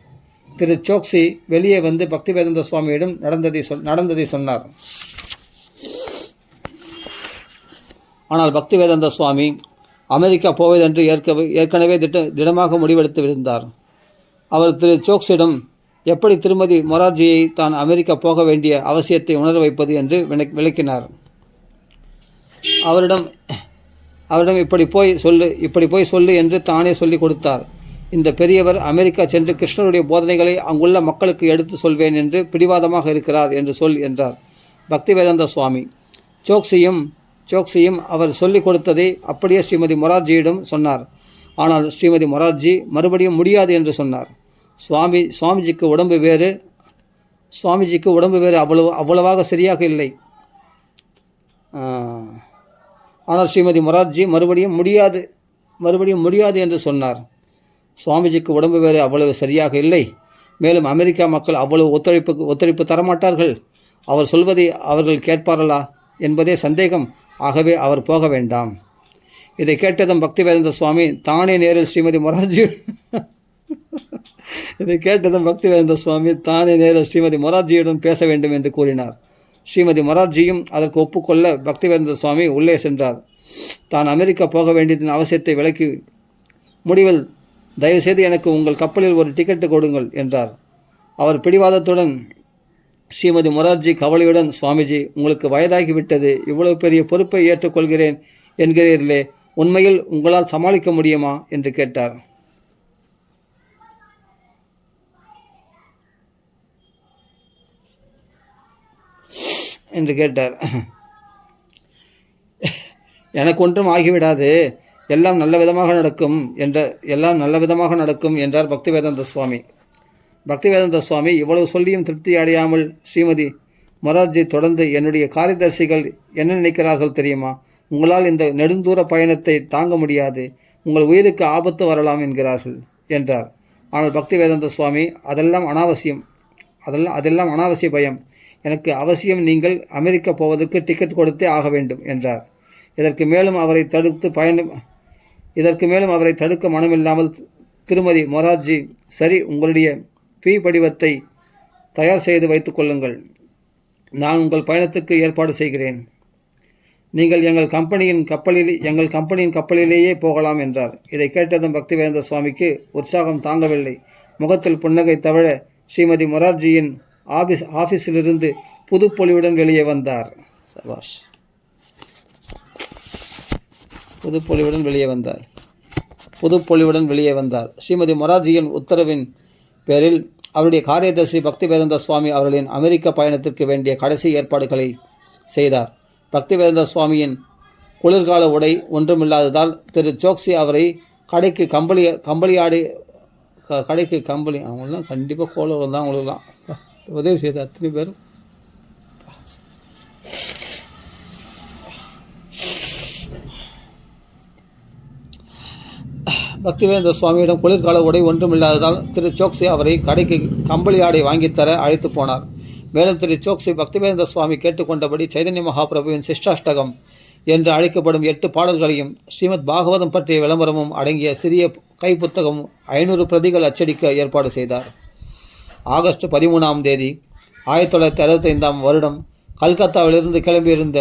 திரு சோக்சி வெளியே வந்து பக்திவேதாந்த சுவாமியிடம் நடந்ததை சொன்னார். ஆனால் பக்திவேதாந்த சுவாமி அமெரிக்கா போவதென்று ஏற்கனவே திடமாக முடிவெடுத்திருந்தார். அவர் திரு சோக்ஸிடம் எப்படி திருமதி மொரார்ஜியை தான் அமெரிக்கா போக வேண்டிய அவசியத்தை உணர வைப்பது என்று விளக்கினார். அவரிடம் இப்படி போய் சொல்லு என்று தானே சொல்லிக் கொடுத்தார். இந்த பெரியவர் அமெரிக்கா சென்று கிருஷ்ணருடைய போதனைகளை அங்குள்ள மக்களுக்கு எடுத்து சொல்வேன் என்று பிடிவாதமாக இருக்கிறார் என்று என்றார் பக்திவேதாந்த சுவாமி. சோக்சியும் அவர் சொல்லிக் கொடுத்ததை அப்படியே ஸ்ரீமதி மொரார்ஜியிடம் சொன்னார். ஆனால் ஸ்ரீமதி மொரார்ஜி மறுபடியும் முடியாது என்று சொன்னார். சுவாமிஜிக்கு உடம்பு வேறு அவ்வளவாக சரியாக இல்லை. ஆனால் ஸ்ரீமதி மொரார்ஜி மறுபடியும் முடியாது என்று சொன்னார். சுவாமிஜிக்கு உடம்பு வேறு அவ்வளவு சரியாக இல்லை. மேலும் அமெரிக்கா மக்கள் அவ்வளவு ஒத்துழைப்பு தரமாட்டார்கள். அவர் சொல்வதை அவர்கள் கேட்பார்களா என்பதே சந்தேகம். ஆகவே அவர் போக வேண்டாம். இதை கேட்டதும் பக்திவேதாந்த சுவாமி தானே நேரில் ஸ்ரீமதி மொரார்ஜியுடன் பேச வேண்டும் என்று கூறினார். ஸ்ரீமதி மொரார்ஜியும் அதற்கு ஒப்புக்கொள்ள பக்திவேதாந்த சுவாமி உள்ளே சென்றார். தான் அமெரிக்கா போக வேண்டியதன் அவசியத்தை விளக்கி முடிவில் தயவுசெய்து எனக்கு உங்கள் கப்பலில் ஒரு டிக்கெட்டு கொடுங்கள் என்றார். அவர் பிடிவாதத்துடன் ஸ்ரீமதி மொரார்ஜி கவலையுடன், சுவாமிஜி, உங்களுக்கு வயதாகிவிட்டது, இவ்வளவு பெரிய பொறுப்பை ஏற்றுக்கொள்கிறேன் என்கிறீர்களே, உண்மையில் உங்களால் சமாளிக்க முடியுமா என்று கேட்டார். எனக்கு ஒன்றும் ஆகிவிடாது, எல்லாம் நல்ல விதமாக நடக்கும் என்றார் பக்திவேதாந்த சுவாமி. பக்திவேதாந்த சுவாமி இவ்வளவு சொல்லியும் திருப்தி அடையாமல் ஸ்ரீமதி மொரார்ஜி தொடர்ந்து, என்னுடைய காரியதர்சிகள் என்ன நினைக்கிறார்கள் தெரியுமா? உங்களால் இந்த நெடுந்தூர பயணத்தை தாங்க முடியாது, உங்கள் உயிருக்கு ஆபத்து வரலாம் என்கிறார்கள் என்றார். ஆனால் பக்திவேதாந்த சுவாமி, அதெல்லாம் அனாவசிய பயம். எனக்கு அவசியம் நீங்கள் அமெரிக்கா போவதற்கு டிக்கெட் கொடுத்தே ஆக வேண்டும் என்றார். இதற்கு மேலும் அவரை தடுக்க மனமில்லாமல் திருமதி மொரார்ஜி, சரி, உங்களுடைய ஃபீ படிவத்தை தயார் செய்து வைத்துக் கொள்ளுங்கள், நான் உங்கள் பயணத்துக்கு ஏற்பாடு செய்கிறேன், நீங்கள் எங்கள் கம்பெனியின் கப்பலிலேயே போகலாம் என்றார். இதை கேட்டதும் பக்திவேதாந்த சுவாமிக்கு உற்சாகம் தாங்கவில்லை. முகத்தில் புன்னகை தவிர ஸ்ரீமதி மொரார்ஜியின் ஆஃபீஸிலிருந்து புதுப்பொலிவுடன் வெளியே வந்தார். ஸ்ரீமதி மொரார்ஜியின் உத்தரவின் பேரில் அவருடைய காரியதர்சி பக்திவேதாந்த சுவாமி அவர்களின் அமெரிக்க பயணத்திற்கு வேண்டிய கடைசி ஏற்பாடுகளை செய்தார். பக்திவேதாந்த சுவாமியின் குளிர்கால உடை ஒன்றுமில்லாததால் திரு சோக்சி அவரை கடைக்கு அவங்களாம் கண்டிப்பாக கோலம் தான் அவங்களுக்குலாம் உதவி செய்த அத்தனை பேரும். பக்திவேதாந்த சுவாமியிடம் குளிர்கால உடை ஒன்றுமில்லாததால் திரு சோக்சி அவரை கடைக்கு கம்பளி ஆடை வாங்கித்தர அழைத்து போனார். மேலும் திரு சோக்சி பக்திவேதாந்த சுவாமி கேட்டுக்கொண்டபடி சைதன்ய மகாபிரபுவின் சிஷ்டாஷ்டகம் என்று அழைக்கப்படும் 8 பாடல்களையும் ஸ்ரீமத் பாகவதம் பற்றிய விளம்பரமும் அடங்கிய சிறிய கைப்புத்தகம் 500 பிரதிகள் அச்சடிக்க ஏற்பாடு செய்தார். ஆகஸ்ட் 13ஆம் தேதி 1965ஆம் வருடம் கல்கத்தாவிலிருந்து கிளம்பியிருந்த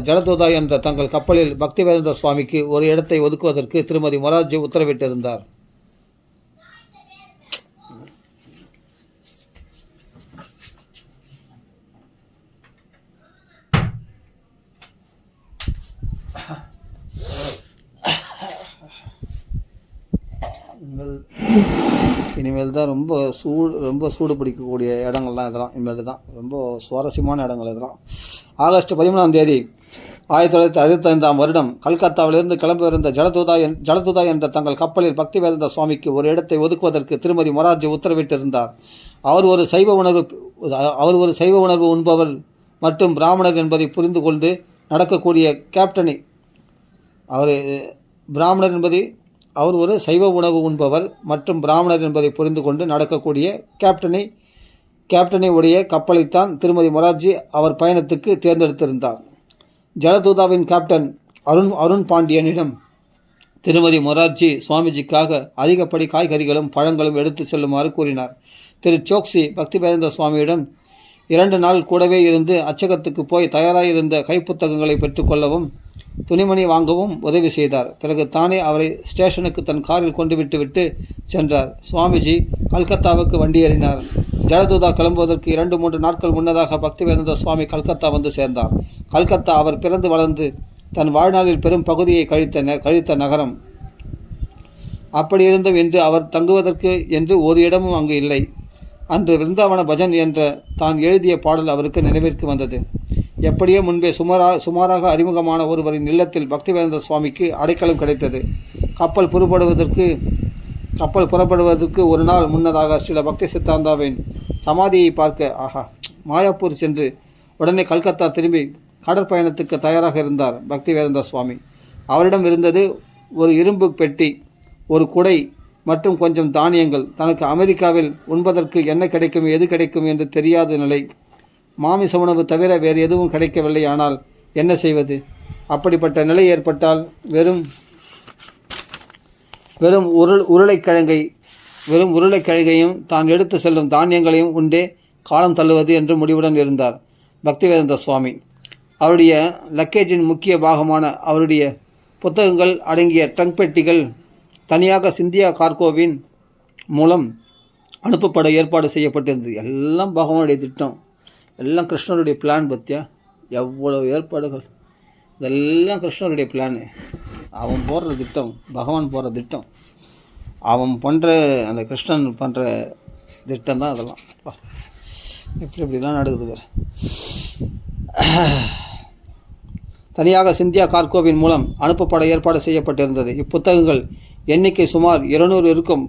ஜலதூதா என்ற தங்கள் கப்பலில் பக்திவேதாந்த சுவாமிக்கு ஒரு இடத்தை ஒதுக்குவதற்கு திருமதி மொரார்ஜி உத்தரவிட்டிருந்தார். இனிமேல் தான் ரொம்ப சூடு பிடிக்கக்கூடிய இடங்கள்லாம் இதெல்லாம். இனிமேல் தான் ரொம்ப சுவாரஸ்யமான இடங்கள் இதெல்லாம். ஆகஸ்ட் 13ஆம் தேதி 1965ஆம் வருடம் கல்கத்தாவிலிருந்து கிளம்பியிருந்த ஜலதூதா என்ற தங்கள் கப்பலில் பக்திவேதாந்த சுவாமிக்கு ஒரு இடத்தை ஒதுக்குவதற்கு திருமதி மொரார்ஜி உத்தரவிட்டிருந்தார். அவர் ஒரு சைவ உணர்வு உண்பவர் மற்றும் பிராமணர் என்பதை புரிந்து கொண்டு நடக்கக்கூடிய கேப்டனை அவர் ஒரு சைவ உணவு உண்பவர் மற்றும் பிராமணர் என்பதை புரிந்து கொண்டு நடக்கக்கூடிய கேப்டனை உடைய கப்பலைத்தான் திருமதி மொரார்ஜி அவர் பயணத்துக்கு தேர்ந்தெடுத்திருந்தார். ஜலதூதாவின் கேப்டன் அருண் பாண்டியனிடம் திருமதி மொரார்ஜி சுவாமிஜிக்காக அதிகப்படி காய்கறிகளும் பழங்களும் எடுத்து செல்லுமாறு கூறினார். திரு சோக்சி பக்திவேதாந்த சுவாமியுடன் 2 நாள் கூடவே இருந்து அச்சகத்துக்கு போய் தயாராகியிருந்த கைப்புத்தகங்களை பெற்றுக்கொள்ளவும் துணிமணி வாங்கவும் உதவி செய்தார். பிறகு தானே அவரை ஸ்டேஷனுக்கு தன் காரில் கொண்டு விட்டு சென்றார். சுவாமிஜி கல்கத்தாவுக்கு வண்டி ஏறினார். ஜலதூதா கிளம்புவதற்கு 2-3 நாட்கள் முன்னதாக பக்திவேதாந்த சுவாமி கல்கத்தா வந்து சேர்ந்தார். கல்கத்தா அவர் பிறந்து வளர்ந்து தன் வாழ்நாளில் பெரும் பகுதியை கழித்த நகரம். அப்படியிருந்தும் இன்று அவர் தங்குவதற்கு என்று ஒரு இடமும் அங்கு இல்லை. அன்று விருந்தாவன பஜன் என்ற தான் எழுதிய பாடல் அவருக்கு நினைவிற்கு வந்தது. எப்படியோ முன்பே சுமாராக அறிமுகமான ஒருவரின் இல்லத்தில் பக்திவேதாந்த சுவாமிக்கு அடைக்கலம் கிடைத்தது. கப்பல் புறப்படுவதற்கு ஒரு நாள் முன்னதாக ஸ்ரீல பக்தி சித்தாந்தாவின் சமாதியை பார்க்க மாயாப்பூர் சென்று உடனே கல்கத்தா திரும்பி கடற்பயணத்துக்கு தயாராக இருந்தார் பக்திவேதாந்த சுவாமி. அவரிடம் இருந்தது ஒரு இரும்பு பெட்டி, ஒரு குடை மற்றும் கொஞ்சம் தானியங்கள். தனக்கு அமெரிக்காவில் உண்பதற்கு என்ன கிடைக்கும் எது கிடைக்கும் என்று தெரியாத நிலை. மாமிச உணவு தவிர வேறு எதுவும் கிடைக்கவில்லை. ஆனால் என்ன செய்வது? அப்படிப்பட்ட நிலை ஏற்பட்டால் வெறும் உருளைக்கிழங்கையும் தான் எடுத்து செல்லும் தானியங்களையும் உண்டே காலம் தள்ளுவது என்று முடிவுடன் இருந்தார் பக்திவேதாந்த சுவாமி. அவருடைய லக்கேஜின் முக்கிய பாகமான அவருடைய புத்தகங்கள் அடங்கிய ட்ரங்க் பெட்டிகள் தனியாக சிந்தியா கார்கோவின் மூலம் அனுப்பப்பட ஏற்பாடு செய்யப்பட்டிருந்தது. எல்லாம் பகவானுடைய திட்டம், எல்லாம் கிருஷ்ணருடைய பிளான். பற்றியா எவ்வளோ ஏற்பாடுகள், இதெல்லாம் கிருஷ்ணருடைய பிளானு. அவன் போடுற திட்டம், பகவான் போடுற திட்டம், அவன் பண்ணுற அந்த கிருஷ்ணன் பண்ணுற திட்டம் தான் அதெல்லாம். எப்படிலாம் நடக்குது பாரு. தனியாக சிந்தியா கார்கோவின் மூலம் அனுப்பப்பட ஏற்பாடு செய்யப்பட்டிருந்தது. இப்புத்தகங்கள் எண்ணிக்கை சுமார் 200 இருக்கும்.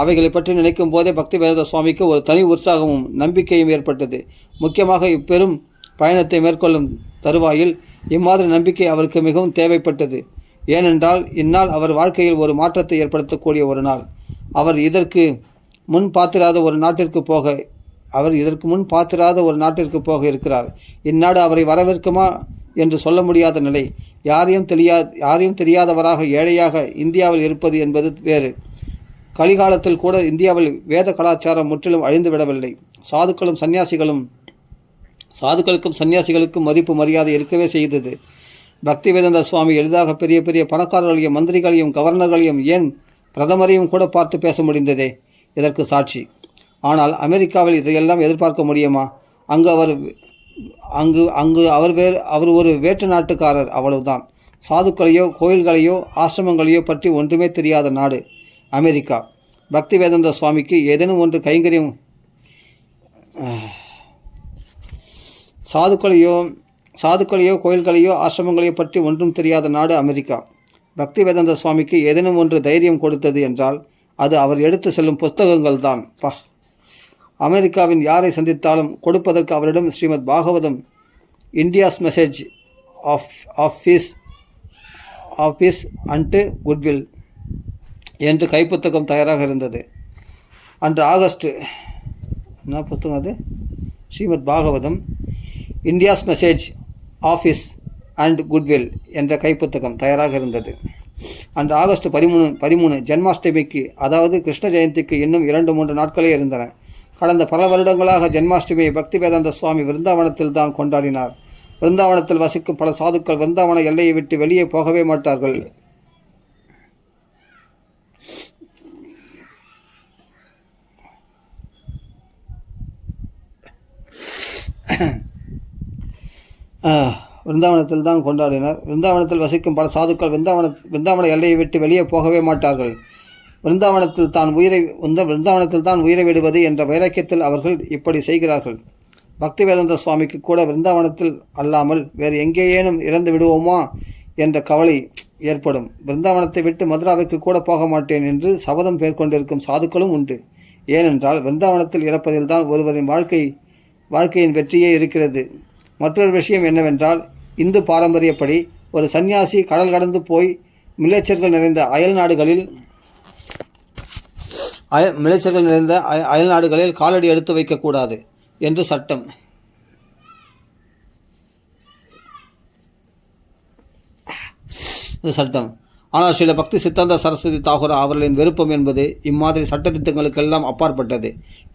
அவைகளை பற்றி நினைக்கும் போதே பக்திவேதாந்த சுவாமிக்கு ஒரு தனி உற்சாகமும் நம்பிக்கையும் ஏற்பட்டது. முக்கியமாக இப்பெரும் பயணத்தை மேற்கொள்ளும் தருவாயில் இம்மாதிரி நம்பிக்கை அவருக்கு மிகவும் தேவைப்பட்டது. ஏனென்றால் இந்நாள் அவர் வாழ்க்கையில் ஒரு மாற்றத்தை ஏற்படுத்தக்கூடிய ஒரு நாள். அவர் இதற்கு முன் பார்த்திராத ஒரு நாட்டிற்கு போக இருக்கிறார். இந்நாடு அவரை வரவேற்குமா என்று சொல்ல முடியாத நிலை. யாரையும் தெரியாதவராக ஏழையாக இந்தியாவில் இருப்பது என்பது வேறு. கலிகாலத்தில் கூட இந்தியாவில் வேத கலாச்சாரம் முற்றிலும் அழிந்து விடவில்லை. சாதுக்களுக்கும் சன்னியாசிகளுக்கும் மதிப்பு மரியாதை இருக்கவே செய்தது. பக்திவேதாந்த சுவாமி எளிதாக பெரிய பெரிய பணக்காரர்களையும் மந்திரிகளையும் கவர்னர்களையும் ஏன் பிரதமரையும் கூட பார்த்து பேச முடிந்ததே இதற்கு சாட்சி. ஆனால் அமெரிக்காவில் இதையெல்லாம் எதிர்பார்க்க முடியுமா? அவர் ஒரு வேற்று நாட்டுக்காரர், அவ்வளவுதான். சாதுக்களையோ கோயில்களையோ ஆசிரமங்களையோ பற்றி ஒன்றுமே தெரியாத நாடு அமெரிக்கா. பக்திவேதாந்த சுவாமிக்கு ஏதேனும் ஒன்று கைங்கரியம் சாதுக்களையோ கோயில்களையோ ஆசிரமங்களையோ பற்றி ஒன்றும் தெரியாத நாடு அமெரிக்கா. பக்திவேதாந்த சுவாமிக்கு ஏதேனும் ஒன்று தைரியம் கொடுத்தது என்றால் அது அவர் எடுத்து செல்லும் புத்தகங்கள் தான். அமெரிக்காவின் யாரை சந்தித்தாலும் கொடுப்பதற்கு அவரிடம் Srimad Bhagavatam, India's message of peace and goodwill என்று கைப்புத்தகம் தயாராக இருந்தது. அன்று ஆகஸ்ட் என்ன புத்தகம் அது Srimad Bhagavatam, India's message of peace and goodwill என்ற கைப்புத்தகம் தயாராக இருந்தது. அன்று ஆகஸ்ட் 13 ஜென்மாஷ்டமிக்கு, அதாவது கிருஷ்ண ஜெயந்திக்கு இன்னும் 2-3 நாட்களே இருந்தன. கடந்த பல வருடங்களாக ஜென்மாஷ்டமியை பக்திவேதாந்த சுவாமி விருந்தாவனத்தில் தான் கொண்டாடினார். விருந்தாவனத்தில் வசிக்கும் பல சாதுக்கள் விருந்தாவன எல்லையை விட்டு வெளியே போகவே மாட்டார்கள். விருந்தாவனத்தில் தான் கொண்டாடினார். விருந்தாவனத்தில் வசிக்கும் பல சாதுக்கள் விருந்தாவன எல்லையை விட்டு வெளியே போகவே மாட்டார்கள். விருந்தாவனத்தில் தான் உயிரை விடுவது என்ற வைராக்கியத்தில் அவர்கள் இப்படி செய்கிறார்கள். பக்திவேதாந்த சுவாமிக்கு கூட விருந்தாவனத்தில் அல்லாமல் வேறு எங்கேயேனும் இறந்து விடுவோமா என்ற கவலை ஏற்படும். விருந்தாவனத்தை விட்டு மதுராவிற்கு கூட போக மாட்டேன் என்று சபதம் மேற்கொண்டிருக்கும் சாதுக்களும் உண்டு. ஏனென்றால் விருந்தாவனத்தில் இறப்பதில் தான் ஒருவரின் வாழ்க்கையின் வெற்றியே இருக்கிறது. மற்றொரு விஷயம் என்னவென்றால், இந்து பாரம்பரியப்படி ஒரு சன்னியாசி கடல் கடந்து போய் மிலேச்சர்கள் நிறைந்த அயல் நாடுகளில் காலடி எடுத்து வைக்கக்கூடாது என்று சட்டம். ஆனால் ஸ்ரீல பக்தி சித்தாந்த சரஸ்வதி தாகூர் அவர்களின் விருப்பம் என்பது இம்மாதிரி சட்டத்திட்டங்களுக்கெல்லாம் அப்பாற்பட்டது.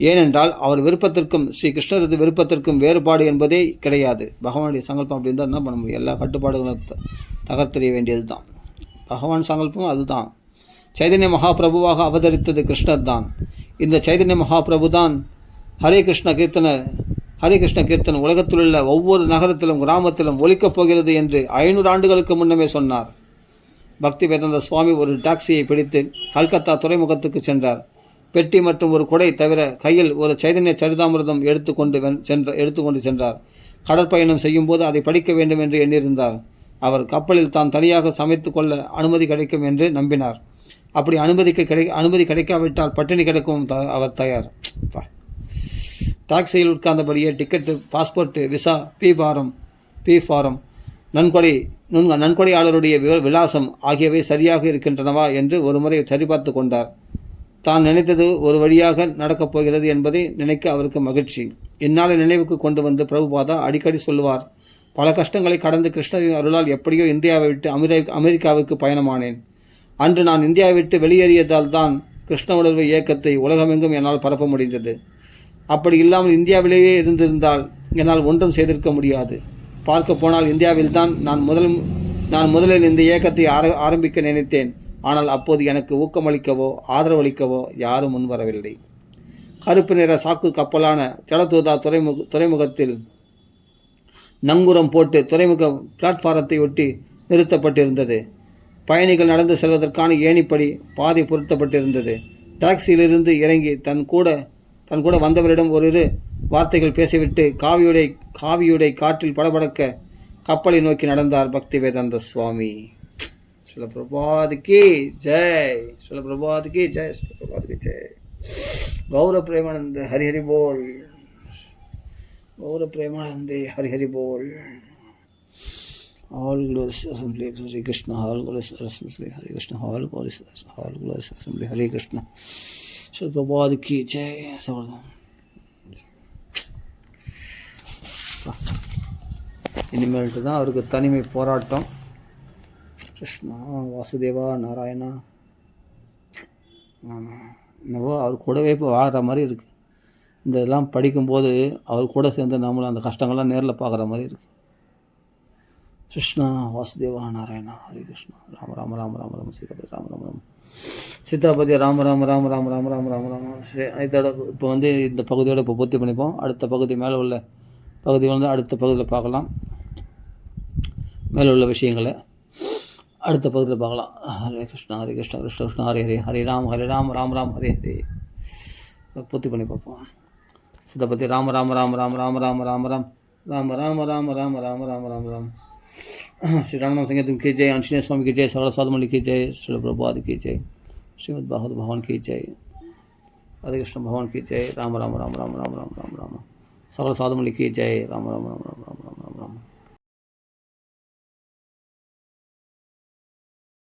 ஏனென்றால் அவர் விருப்பத்திற்கும் ஸ்ரீ கிருஷ்ணரது விருப்பத்திற்கும் வேறுபாடு என்பதே கிடையாது. பகவானுடைய சங்கல்பம் அப்படி இருந்தால் என்ன பண்ண முடியும்? எல்லா கட்டுப்பாடுகளும் தகர்த்தெறிய வேண்டியது தான். பகவான் சங்கல்பம் அதுதான். சைதன்ய மகாபிரபுவாக அவதரித்தது கிருஷ்ணர் தான். இந்த சைதன்ய மகாபிரபு தான் ஹரே கிருஷ்ண கீர்த்தன் உலகத்திலுள்ள ஒவ்வொரு நகரத்திலும் கிராமத்திலும் ஒலிக்கப் போகிறது என்று 500 ஆண்டுகளுக்கு முன்னமே சொன்னார். பக்திவேதாந்த சுவாமி ஒரு டாக்ஸியை பிடித்து கல்கத்தா துறைமுகத்துக்கு சென்றார். பெட்டி மற்றும் ஒரு குடை தவிர கையில் ஒரு சைதன்ய சரிதாமிரதம் எடுத்துக்கொண்டு சென்றார். கடற்பயணம் செய்யும் போது அதை படிக்க வேண்டும் என்று எண்ணியிருந்தார். அவர் கப்பலில் தான் தனியாக சமைத்து கொள்ள அனுமதி கிடைக்கும் என்று நம்பினார். அப்படி அனுமதி கிடைக்காவிட்டால் பட்டினி கிடக்கும் அவர் தயார். டாக்ஸியில் உட்கார்ந்தபடியே ticket, passport, visa, P form, நன்கொடையாளருடைய விலாசம் ஆகியவை சரியாக இருக்கின்றனவா என்று ஒருமுறை சரிபார்த்து கொண்டார். தான் நினைத்தது ஒரு வழியாக நடக்கப் போகிறது என்பதை நினைக்க அவருக்கு மகிழ்ச்சி. இந்நாளை நினைவுக்கு கொண்டு வந்து பிரபுபாதா அடிக்கடி சொல்லுவார், பல கஷ்டங்களை கடந்து கிருஷ்ணரின் அருளால் எப்படியோ இந்தியாவை விட்டு அமெரிக்காவுக்கு பயணமானேன். அன்று நான் இந்தியாவை விட்டு வெளியேறியதால் தான் கிருஷ்ண உணர்வு இயக்கத்தை உலகமெங்கும் என்னால் பரப்ப முடிந்தது. அப்படி இல்லாமல் இந்தியாவிலேயே இருந்திருந்தால் என்னால் ஒன்றும் செய்திருக்க முடியாது. பார்க்க போனால் இந்தியாவில் தான் நான் முதலில் இந்த இயக்கத்தை ஆரம்பிக்க நினைத்தேன். ஆனால் அப்போது எனக்கு ஊக்கமளிக்கவோ ஆதரவளிக்கவோ யாரும் முன்வரவில்லை. கருப்பு நிற சாக்கு கப்பலான ஜலதூதா துறைமுகத்தில் நங்கூரம் போட்டு துறைமுக பிளாட்பாரத்தை ஒட்டி நிறுத்தப்பட்டிருந்தது. பயணிகள் நடந்து செல்வதற்கான ஏணிப்படி பாதை பொருத்தப்பட்டிருந்தது. டாக்ஸியிலிருந்து இறங்கி தன் கூட வந்தவரிடம் ஒரு வார்த்தைகள் பேசிவிட்டு காவியுடை காற்றில் படபடக்க கப்பலை நோக்கி நடந்தார் பக்திவேதாந்த சுவாமி. ஸ்ரீல பிரபாதுக்கு ஜெய், ஸ்ரீல பிரபாதுக்கு ஜெய், ஸ்ரீல பிரபாதுக்கு ஜெய். கௌர பிரேமானந்த ஹரி ஹரி போல், கௌர பிரேமானந்தே ஹரி ஹரி போல். All glories assembly Hare Krishna, all glories assembly Hare Krishna, all glories assembly Hare Krishna. Shri Prabhupada ki jai. இனிமேல்ட்டு தான் அவருக்கு தனிமை போராட்டம். கிருஷ்ணா வாசுதேவா நாராயணா என்னவோ அவர் கூடவே இப்போ வாழ்கிற மாதிரி இருக்குது. இந்த இதெல்லாம் படிக்கும்போது அவர் கூட சேர்ந்து நம்மளும் அந்த கஷ்டங்கள்லாம் நேரில் பார்க்குற மாதிரி இருக்குது. கிருஷ்ணா வாசுதேவா நாராயணா ஹரி கிருஷ்ணா ராம ராம ராம ராம ராம சீதாபதி ராம ராம ராம சீதாபதி ராம ராம ராம ராம ராம ராம ராம ராம. இதோட இப்போ இந்த பகுதியோடு இப்போ பூர்த்தி பண்ணிப்போம். அடுத்த பகுதி மேலே உள்ள பகுதி அடுத்த பகுதியில் பார்க்கலாம். மேலே உள்ள விஷயங்களை அடுத்த பகுதியில் பார்க்கலாம். ஹரே கிருஷ்ணா ஹரே கிருஷ்ணா கிருஷ்ண கிருஷ்ணா ஹரே ஹரே ஹரே ராம் ராம் ராம் ஹரே ஹரே. பூர்த்தி பண்ணி பார்ப்போம். சீதாபதி ராம ராம ராம ராம ராம ராம ராம ராம் ராம ராம ராம ராம ராம ராம ராம ராம். श्री रामनाम संकीर्तन की जय, आंजनेय स्वामी की जय, सकल साधु मंडली की जय, श्री प्रभुपाद की जय, श्रीमद् भागवत भगवान की जय, राधे कृष्ण भगवान की जय, राम राम राम राम राम राम राम राम, सकल साधु मंडली की जय, राम राम राम राम राम।